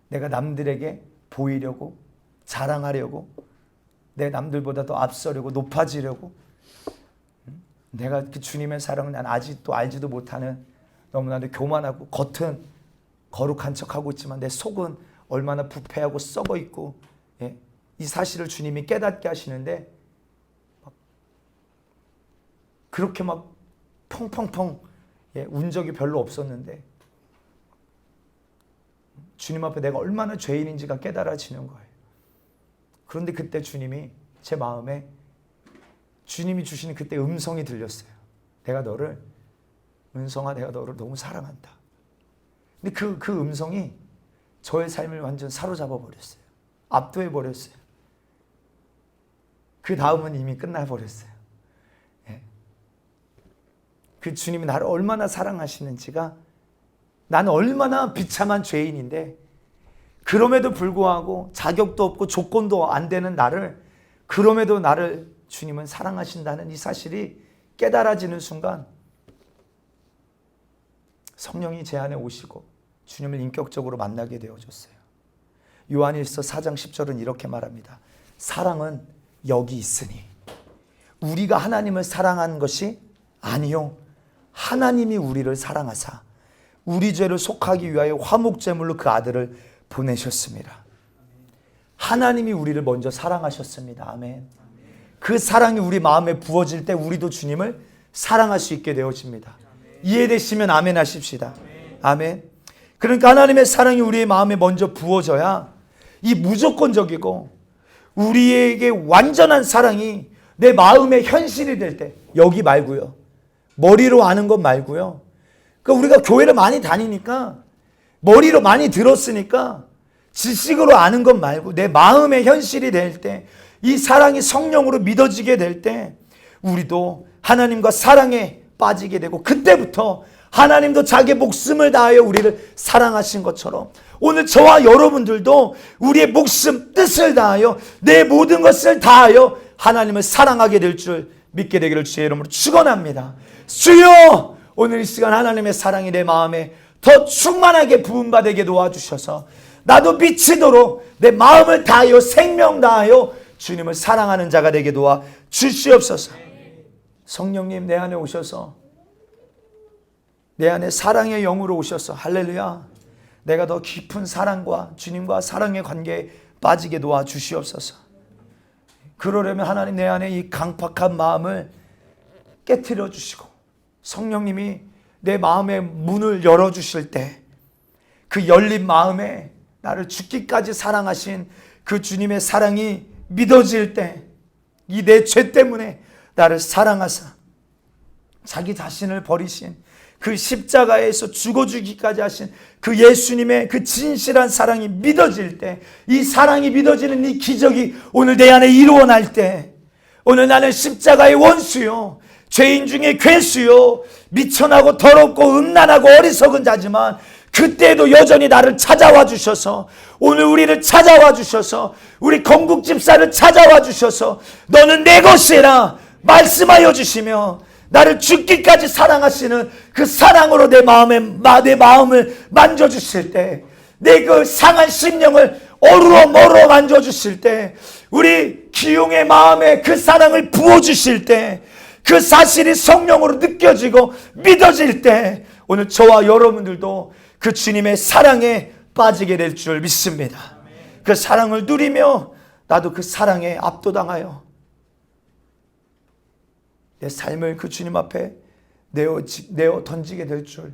내가 남들에게 보이려고, 자랑하려고, 내 남들보다 더 앞서려고, 높아지려고, 내가 그 주님의 사랑을 난 아직도 알지도 못하는, 너무나도 교만하고 겉은 거룩한 척하고 있지만 내 속은 얼마나 부패하고 썩어 있고, 이 사실을 주님이 깨닫게 하시는데 그렇게 막 펑펑펑 운 적이 별로 없었는데 주님 앞에 내가 얼마나 죄인인지가 깨달아지는 거예요. 그런데 그때 주님이 제 마음에, 주님이 주시는 그때 음성이 들렸어요. 내가 너를, 은성아, 내가 너를 너무 사랑한다. 근데 그 음성이 저의 삶을 완전 사로잡아 버렸어요. 압도해 버렸어요. 그 다음은 이미 끝나 버렸어요. 그 주님이 나를 얼마나 사랑하시는지가, 나는 얼마나 비참한 죄인인데 그럼에도 불구하고 자격도 없고 조건도 안 되는 나를, 그럼에도 나를 주님은 사랑하신다는 이 사실이 깨달아지는 순간 성령이 제 안에 오시고 주님을 인격적으로 만나게 되어졌어요. 요한일서 4장 10절은 이렇게 말합니다. 사랑은 여기 있으니 우리가 하나님을 사랑한 것이 아니요 하나님이 우리를 사랑하사 우리 죄를 속하기 위하여 화목제물로 그 아들을 보내셨습니다. 하나님이 우리를 먼저 사랑하셨습니다. 아멘. 그 사랑이 우리 마음에 부어질 때 우리도 주님을 사랑할 수 있게 되어집니다. 이해되시면 아멘 하십시다. 아멘. 그러니까 하나님의 사랑이 우리의 마음에 먼저 부어져야 이 무조건적이고 우리에게 완전한 사랑이 내 마음의 현실이 될 때, 여기 말고요, 머리로 아는 것 말고요. 그러니까 우리가 교회를 많이 다니니까, 머리로 많이 들었으니까 지식으로 아는 것 말고 내 마음의 현실이 될 때, 이 사랑이 성령으로 믿어지게 될 때 우리도 하나님과 사랑에 빠지게 되고, 그때부터 하나님도 자기 목숨을 다하여 우리를 사랑하신 것처럼 오늘 저와 여러분들도 우리의 목숨, 뜻을 다하여 내 모든 것을 다하여 하나님을 사랑하게 될 줄 믿게 되기를 주의 이름으로 축원합니다. 주여, 오늘 이 시간 하나님의 사랑이 내 마음에 더 충만하게 부음받게 도와주셔서 나도 미치도록 내 마음을 다하여 생명 다하여 주님을 사랑하는 자가 되게 도와 주시옵소서. 성령님 내 안에 오셔서 내 안에 사랑의 영으로 오셔서, 할렐루야, 내가 더 깊은 사랑과 주님과 사랑의 관계에 빠지게 도와 주시옵소서. 그러려면 하나님 내 안에 이 강팍한 마음을 깨트려 주시고 성령님이 내 마음의 문을 열어주실 때 그 열린 마음에 나를 죽기까지 사랑하신 그 주님의 사랑이 믿어질 때, 이 내 죄 때문에 나를 사랑하사 자기 자신을 버리신 그 십자가에서 죽어주기까지 하신 그 예수님의 그 진실한 사랑이 믿어질 때, 이 사랑이 믿어지는 이 기적이 오늘 내 안에 이루어날 때, 오늘 나는 십자가의 원수요, 죄인 중에 괴수요, 미천하고 더럽고 음란하고 어리석은 자지만 그때도 여전히 나를 찾아와 주셔서, 오늘 우리를 찾아와 주셔서, 우리 건국 집사를 찾아와 주셔서 너는 내 것이라 말씀하여 주시며 나를 죽기까지 사랑하시는 그 사랑으로 내 마음을 만져주실 때, 내 그 상한 심령을 어루러 머루러 만져주실 때, 우리 기용의 마음에 그 사랑을 부어주실 때, 그 사실이 성령으로 느껴지고 믿어질 때, 오늘 저와 여러분들도 그 주님의 사랑에 빠지게 될 줄 믿습니다. 그 사랑을 누리며 나도 그 사랑에 압도당하여 내 삶을 그 주님 앞에 내어 던지게 될 줄,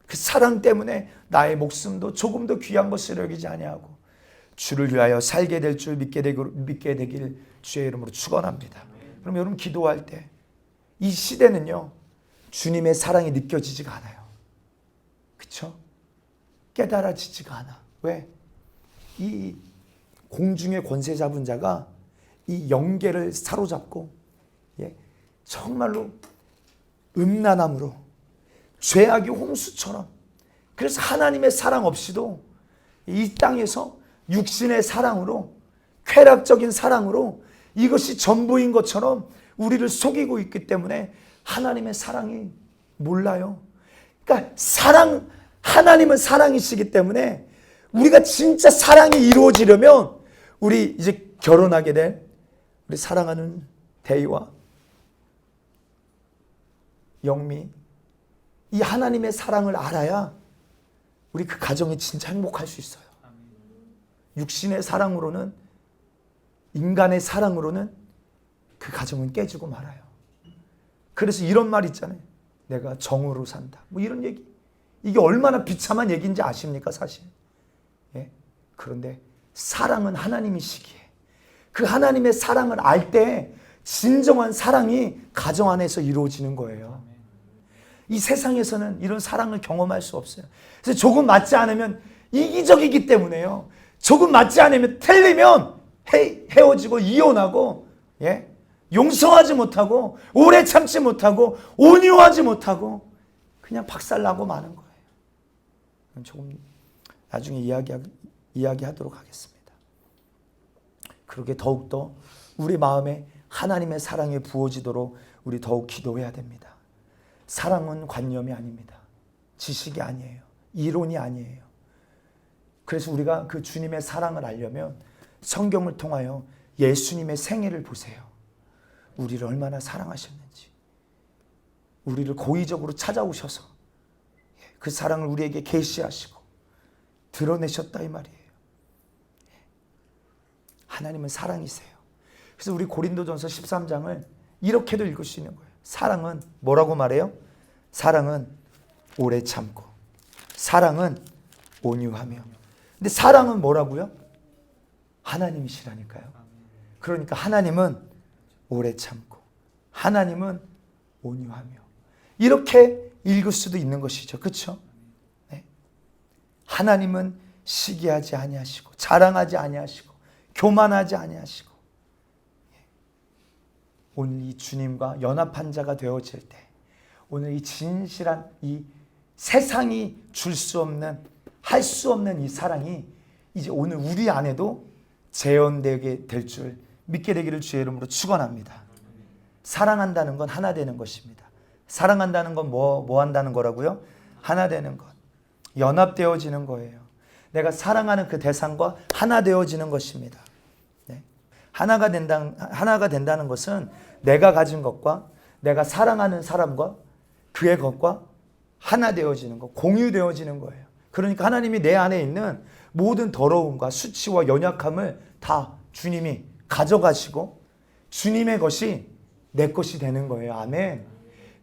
그 사랑 때문에 나의 목숨도 조금 더 귀한 것을 여기지 아니하고 주를 위하여 살게 될 줄 믿게 되길 주의 이름으로 축원합니다. 그럼 여러분 기도할 때 이 시대는요 주님의 사랑이 느껴지지가 않아요. 그렇죠? 깨달아지지가 않아. 왜? 이 공중의 권세 잡은 자가 이 영계를 사로잡고 정말로 음란함으로 죄악이 홍수처럼, 그래서 하나님의 사랑 없이도 이 땅에서 육신의 사랑으로, 쾌락적인 사랑으로 이것이 전부인 것처럼 우리를 속이고 있기 때문에 하나님의 사랑이 몰라요. 그러니까 하나님은 사랑이시기 때문에 우리가 진짜 사랑이 이루어지려면 우리 이제 결혼하게 된 우리 사랑하는 대희와 영미, 이 하나님의 사랑을 알아야 우리 그 가정이 진짜 행복할 수 있어요. 육신의 사랑으로는, 인간의 사랑으로는 그 가정은 깨지고 말아요. 그래서 이런 말 있잖아요. 내가 정으로 산다. 뭐 이런 얘기. 이게 얼마나 비참한 얘기인지 아십니까, 사실? 그런데 사랑은 하나님이시기에 그 하나님의 사랑을 알 때 진정한 사랑이 가정 안에서 이루어지는 거예요. 이 세상에서는 이런 사랑을 경험할 수 없어요. 그래서 조금 맞지 않으면 이기적이기 때문에요. 조금 맞지 않으면 틀리면 헤어지고 이혼하고, 용서하지 못하고, 오래 참지 못하고, 온유하지 못하고 그냥 박살나고 마는 거예요. 조금 나중에 이야기하도록 하겠습니다. 그렇게 더욱더 우리 마음에 하나님의 사랑이 부어지도록 우리 더욱 기도해야 됩니다. 사랑은 관념이 아닙니다. 지식이 아니에요. 이론이 아니에요. 그래서 우리가 그 주님의 사랑을 알려면 성경을 통하여 예수님의 생애를 보세요. 우리를 얼마나 사랑하셨는지, 우리를 고의적으로 찾아오셔서 그 사랑을 우리에게 계시하시고 드러내셨다 이 말이에요. 하나님은 사랑이세요. 그래서 우리 고린도전서 13장을 이렇게도 읽을 수 있는 거예요. 사랑은 뭐라고 말해요? 사랑은 오래 참고, 사랑은 온유하며. 근데 사랑은 뭐라고요? 하나님이시라니까요. 그러니까 하나님은 오래 참고, 하나님은 온유하며, 이렇게 읽을 수도 있는 것이죠. 그렇죠? 네. 하나님은 시기하지 아니하시고, 자랑하지 아니하시고, 교만하지 아니하시고, 오늘 이 주님과 연합한 자가 되어질 때, 오늘 이 진실한 이 세상이 줄 수 없는, 할 수 없는 이 사랑이 이제 오늘 우리 안에도 재현되게 될 줄 믿게 되기를 주의 이름으로 축원합니다. 사랑한다는 건 하나 되는 것입니다. 사랑한다는 건 뭐 한다는 거라고요? 하나 되는 것. 연합되어지는 거예요. 내가 사랑하는 그 대상과 하나 되어지는 것입니다. 네. 하나가 된다는 것은 내가 가진 것과 내가 사랑하는 사람과 그의 것과 하나 되어지는 것, 공유되어지는 거예요. 그러니까 하나님이 내 안에 있는 모든 더러움과 수치와 연약함을 다 주님이 가져가시고 주님의 것이 내 것이 되는 거예요. 아멘.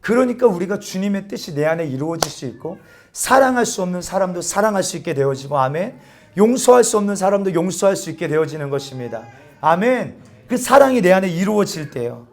그러니까 우리가 주님의 뜻이 내 안에 이루어질 수 있고, 사랑할 수 없는 사람도 사랑할 수 있게 되어지고, 아멘. 용서할 수 없는 사람도 용서할 수 있게 되어지는 것입니다. 아멘. 그 사랑이 내 안에 이루어질 때요,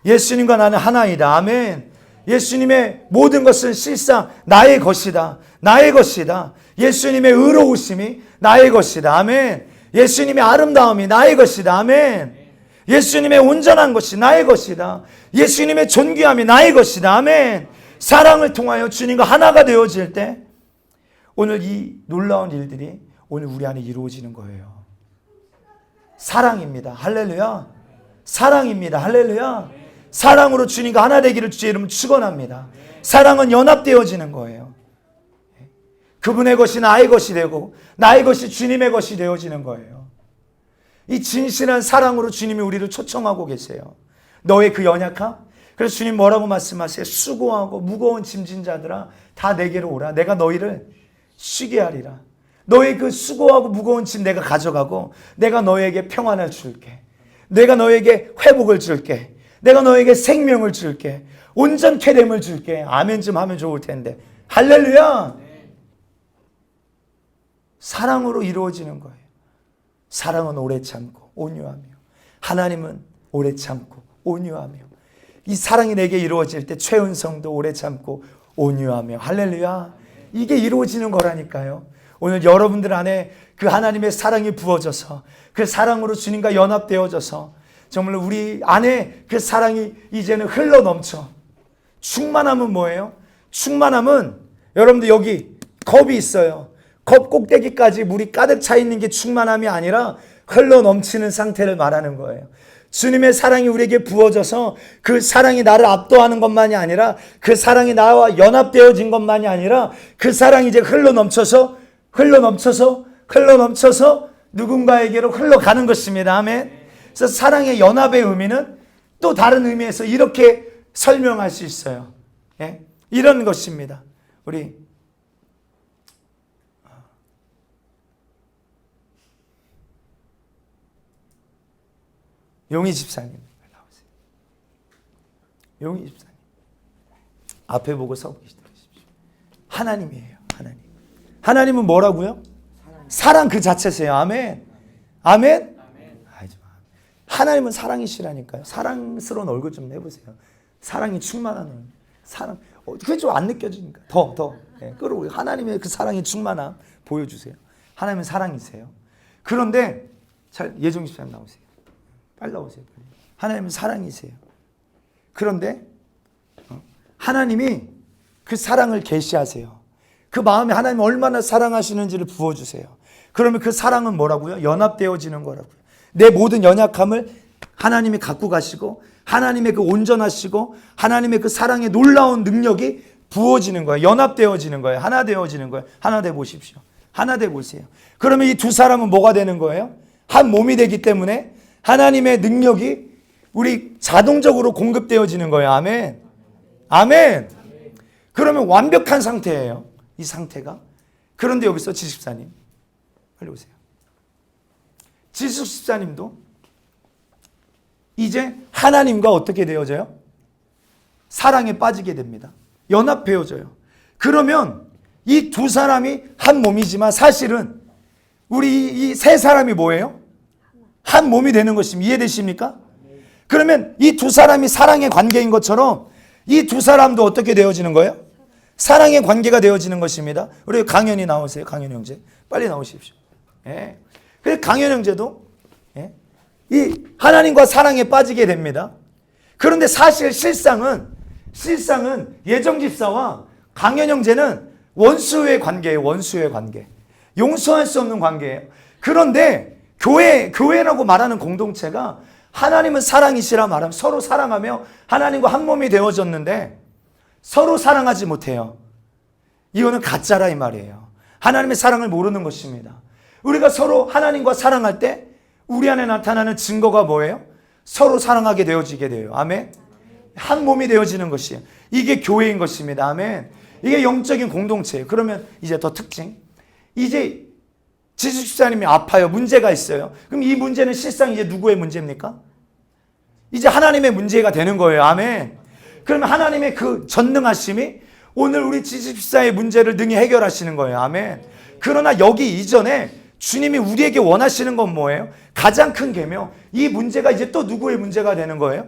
예수님과 나는 하나이다. 아멘. 예수님의 모든 것은 실상 나의 것이다. 나의 것이다. 예수님의 의로우심이 나의 것이다. 아멘. 예수님의 아름다움이 나의 것이다. 아멘. 예수님의 온전한 것이 나의 것이다. 예수님의 존귀함이 나의 것이다. 아멘. 사랑을 통하여 주님과 하나가 되어질 때 오늘 이 놀라운 일들이 오늘 우리 안에 이루어지는 거예요. 사랑입니다. 할렐루야. 사랑입니다. 할렐루야. 사랑으로 주님과 하나 되기를 주의 이름으로 축원합니다. 사랑은 연합되어지는 거예요. 그분의 것이 나의 것이 되고 나의 것이 주님의 것이 되어지는 거예요. 이 진실한 사랑으로 주님이 우리를 초청하고 계세요. 너의 그 연약함? 그래서 주님 뭐라고 말씀하세요? 수고하고 무거운 짐진 자들아 다 내게로 오라. 내가 너희를 쉬게 하리라. 너의 그 수고하고 무거운 짐 내가 가져가고 내가 너에게 평안을 줄게. 내가 너에게 회복을 줄게. 내가 너에게 생명을 줄게. 온전케 됨을 줄게. 아멘 좀 하면 좋을 텐데. 할렐루야. 사랑으로 이루어지는 거예요. 사랑은 오래 참고 온유하며, 하나님은 오래 참고 온유하며. 이 사랑이 내게 이루어질 때 최은성도 오래 참고 온유하며. 할렐루야. 이게 이루어지는 거라니까요. 오늘 여러분들 안에 그 하나님의 사랑이 부어져서 그 사랑으로 주님과 연합되어져서 정말 우리 안에 그 사랑이 이제는 흘러 넘쳐. 충만함은 뭐예요? 충만함은 여러분들 여기 컵이 있어요. 컵 꼭대기까지 물이 가득 차 있는 게 충만함이 아니라 흘러 넘치는 상태를 말하는 거예요. 주님의 사랑이 우리에게 부어져서 그 사랑이 나를 압도하는 것만이 아니라 그 사랑이 나와 연합되어진 것만이 아니라 그 사랑이 이제 흘러 넘쳐서 누군가에게로 흘러가는 것입니다. 아멘. 그래서 사랑의 연합의 의미는 또 다른 의미에서 이렇게 설명할 수 있어요. 예? 이런 것입니다. 우리 용희 집사님 나오세요. 용희 집사님 앞에 보고 서 계시십시오. 하나님이에요. 하나님은 뭐라고요? 사랑 그 자체세요. 아멘. 아멘. 하나님은 사랑이시라니까요. 사랑스러운 얼굴 좀 해보세요. 사랑이 충만한 사랑. 그게 좀 안 느껴지니까 더 끌어올려. 하나님의 그 사랑이 충만함 보여주세요. 하나님은 사랑이세요. 그런데 예정 집사님 나오세요. 빨리 나오세요. 하나님은 사랑이세요. 그런데 하나님이 그 사랑을 계시하세요. 그 마음에 하나님 얼마나 사랑하시는지를 부어주세요. 그러면 그 사랑은 뭐라고요? 연합되어지는 거라고요. 내 모든 연약함을 하나님이 갖고 가시고 하나님의 그 온전하시고 하나님의 그 사랑의 놀라운 능력이 부어지는 거예요. 연합되어지는 거예요. 하나 되어지는 거예요. 하나 돼 보십시오. 하나 돼 보세요. 그러면 이 두 사람은 뭐가 되는 거예요? 한 몸이 되기 때문에 하나님의 능력이 우리 자동적으로 공급되어지는 거예요. 아멘. 아멘. 그러면 완벽한 상태예요. 이 상태가. 그런데 여기서 지식사님 빨리 오세요. 지식사님도 이제 하나님과 어떻게 되어져요? 사랑에 빠지게 됩니다. 연합되어져요. 그러면 이 두 사람이 한 몸이지만 사실은 우리 이 세 사람이 뭐예요? 한 몸이 되는 것입니다. 이해되십니까? 그러면 이 두 사람이 사랑의 관계인 것처럼 이 두 사람도 어떻게 되어지는 거예요? 사랑의 관계가 되어지는 것입니다. 우리 강현이 나오세요. 강현 형제. 빨리 나오십시오. 예. 그래서 강현 형제도 이 하나님과 사랑에 빠지게 됩니다. 그런데 사실 실상은 예정 집사와 강현 형제는 원수의 관계예요. 원수의 관계. 용서할 수 없는 관계예요. 그런데 교회라고 말하는 공동체가 하나님은 사랑이시라 말하면 서로 사랑하며 하나님과 한 몸이 되어졌는데 서로 사랑하지 못해요. 이거는 가짜라 이 말이에요. 하나님의 사랑을 모르는 것입니다. 우리가 서로 하나님과 사랑할 때 우리 안에 나타나는 증거가 뭐예요? 서로 사랑하게 되어지게 돼요. 아멘. 한 몸이 되어지는 것이에요. 이게 교회인 것입니다. 아멘. 이게 영적인 공동체예요. 그러면 이제 더 특징. 이제 지식집사님이 아파요. 문제가 있어요. 그럼 이 문제는 실상 이제 누구의 문제입니까? 이제 하나님의 문제가 되는 거예요. 아멘. 그러면 하나님의 그 전능하심이 오늘 우리 지식집사의 문제를 능히 해결하시는 거예요. 아멘. 그러나 여기 이전에 주님이 우리에게 원하시는 건 뭐예요? 가장 큰 계명. 이 문제가 이제 또 누구의 문제가 되는 거예요?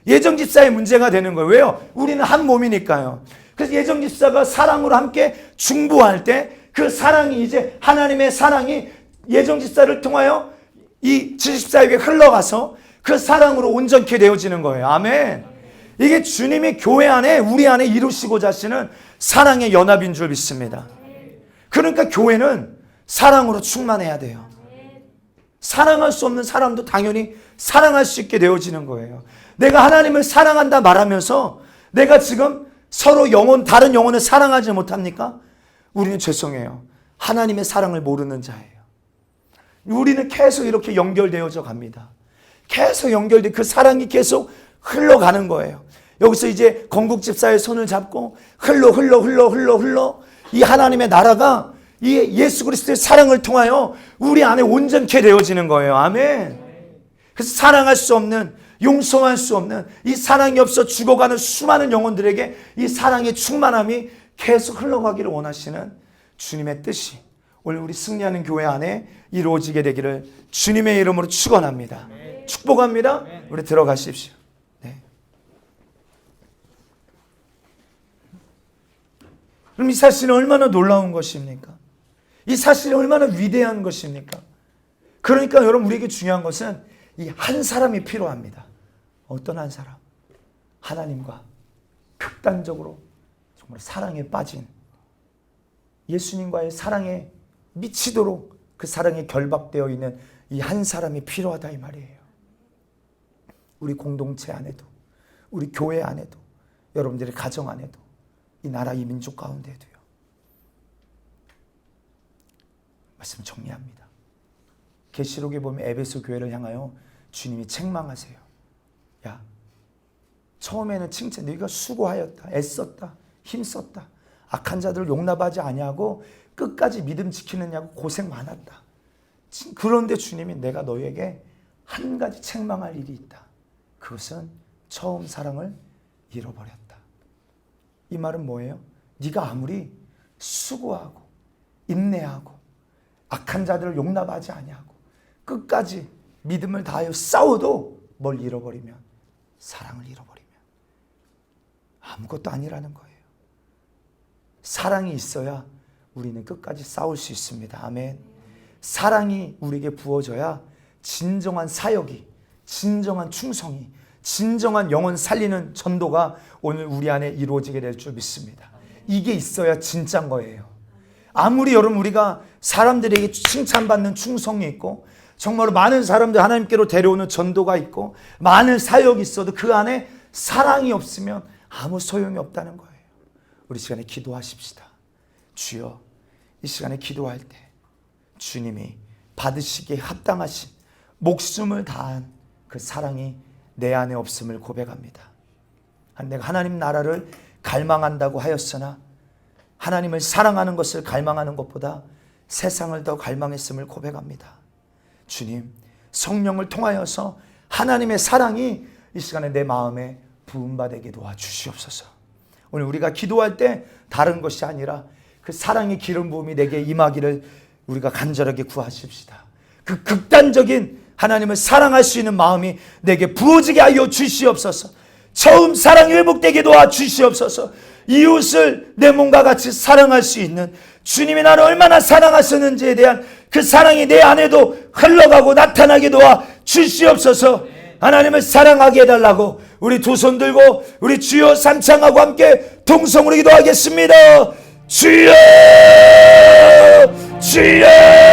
예정 집사의 문제가 되는 거예요. 왜요? 우리는 한 몸이니까요. 그래서 예정 집사가 사랑으로 함께 중보할 때 그 사랑이 이제 하나님의 사랑이 예정 집사를 통하여 이 지식집사에게 흘러가서 그 사랑으로 온전케 되어지는 거예요. 아멘. 이게 주님이 교회 안에 우리 안에 이루시고자 하시는 사랑의 연합인 줄 믿습니다. 그러니까 교회는 사랑으로 충만해야 돼요. 사랑할 수 없는 사람도 당연히 사랑할 수 있게 되어지는 거예요. 내가 하나님을 사랑한다 말하면서 내가 지금 서로 다른 영혼을 사랑하지 못합니까? 우리는 죄송해요. 하나님의 사랑을 모르는 자예요. 우리는 계속 이렇게 연결되어져 갑니다. 계속 연결돼 그 사랑이 계속 흘러가는 거예요. 여기서 이제 건국 집사의 손을 잡고 흘러 이 하나님의 나라가 이 예수 그리스도의 사랑을 통하여 우리 안에 온전케 되어지는 거예요. 아멘. 그래서 사랑할 수 없는, 용서할 수 없는, 이 사랑이 없어 죽어가는 수많은 영혼들에게 이 사랑의 충만함이 계속 흘러가기를 원하시는 주님의 뜻이 오늘 우리 승리하는 교회 안에 이루어지게 되기를 주님의 이름으로 축원합니다. 축복합니다. 우리 들어가십시오. 네. 그럼 이 사실이 얼마나 놀라운 것입니까? 이 사실이 얼마나 위대한 것입니까? 그러니까 여러분, 우리에게 중요한 것은 이 한 사람이 필요합니다. 어떤 한 사람? 하나님과 극단적으로 정말 사랑에 빠진, 예수님과의 사랑에 미치도록 그 사랑에 결박되어 있는 이 한 사람이 필요하다 이 말이에요. 우리 공동체 안에도, 우리 교회 안에도, 여러분들의 가정 안에도, 이 나라, 이 민족 가운데도요. 말씀 정리합니다. 계시록에 보면 에베소 교회를 향하여 주님이 책망하세요. 야, 처음에는 칭찬, 너희가 수고하였다, 애썼다, 힘썼다, 악한 자들을 용납하지 아니하고 끝까지 믿음 지키느냐고 고생 많았다. 그런데 주님이 내가 너희에게 한 가지 책망할 일이 있다. 그것은 처음 사랑을 잃어버렸다. 이 말은 뭐예요? 네가 아무리 수고하고 인내하고 악한 자들을 용납하지 아니하고 끝까지 믿음을 다하여 싸워도 뭘 잃어버리면, 사랑을 잃어버리면 아무것도 아니라는 거예요. 사랑이 있어야 우리는 끝까지 싸울 수 있습니다. 아멘. 사랑이 우리에게 부어져야 진정한 사역이, 진정한 충성이, 진정한 영혼 살리는 전도가 오늘 우리 안에 이루어지게 될 줄 믿습니다. 이게 있어야 진짜인 거예요. 아무리 여러분 우리가 사람들에게 칭찬받는 충성이 있고 정말로 많은 사람들 하나님께로 데려오는 전도가 있고 많은 사역이 있어도 그 안에 사랑이 없으면 아무 소용이 없다는 거예요. 우리 시간에 기도하십시다. 주여, 이 시간에 기도할 때 주님이 받으시기에 합당하신 목숨을 다한 그 사랑이 내 안에 없음을 고백합니다. 내가 하나님 나라를 갈망한다고 하였으나 하나님을 사랑하는 것을 갈망하는 것보다 세상을 더 갈망했음을 고백합니다. 주님, 성령을 통하여서 하나님의 사랑이 이 시간에 내 마음에 부음받게 도와주시옵소서. 오늘 우리가 기도할 때 다른 것이 아니라 그 사랑의 기름 부음이 내게 임하기를 우리가 간절하게 구하십시다. 그 극단적인 하나님을 사랑할 수 있는 마음이 내게 부어지게 하여 주시옵소서. 처음 사랑이 회복되게 도와주시옵소서. 이웃을 내 몸과 같이 사랑할 수 있는, 주님이 나를 얼마나 사랑하셨는지에 대한 그 사랑이 내 안에도 흘러가고 나타나게 도와 주시옵소서. 하나님을 사랑하게 해달라고 우리 두 손 들고 우리 주여 삼창하고 함께 동성으로 기도하겠습니다. 주여, 주여.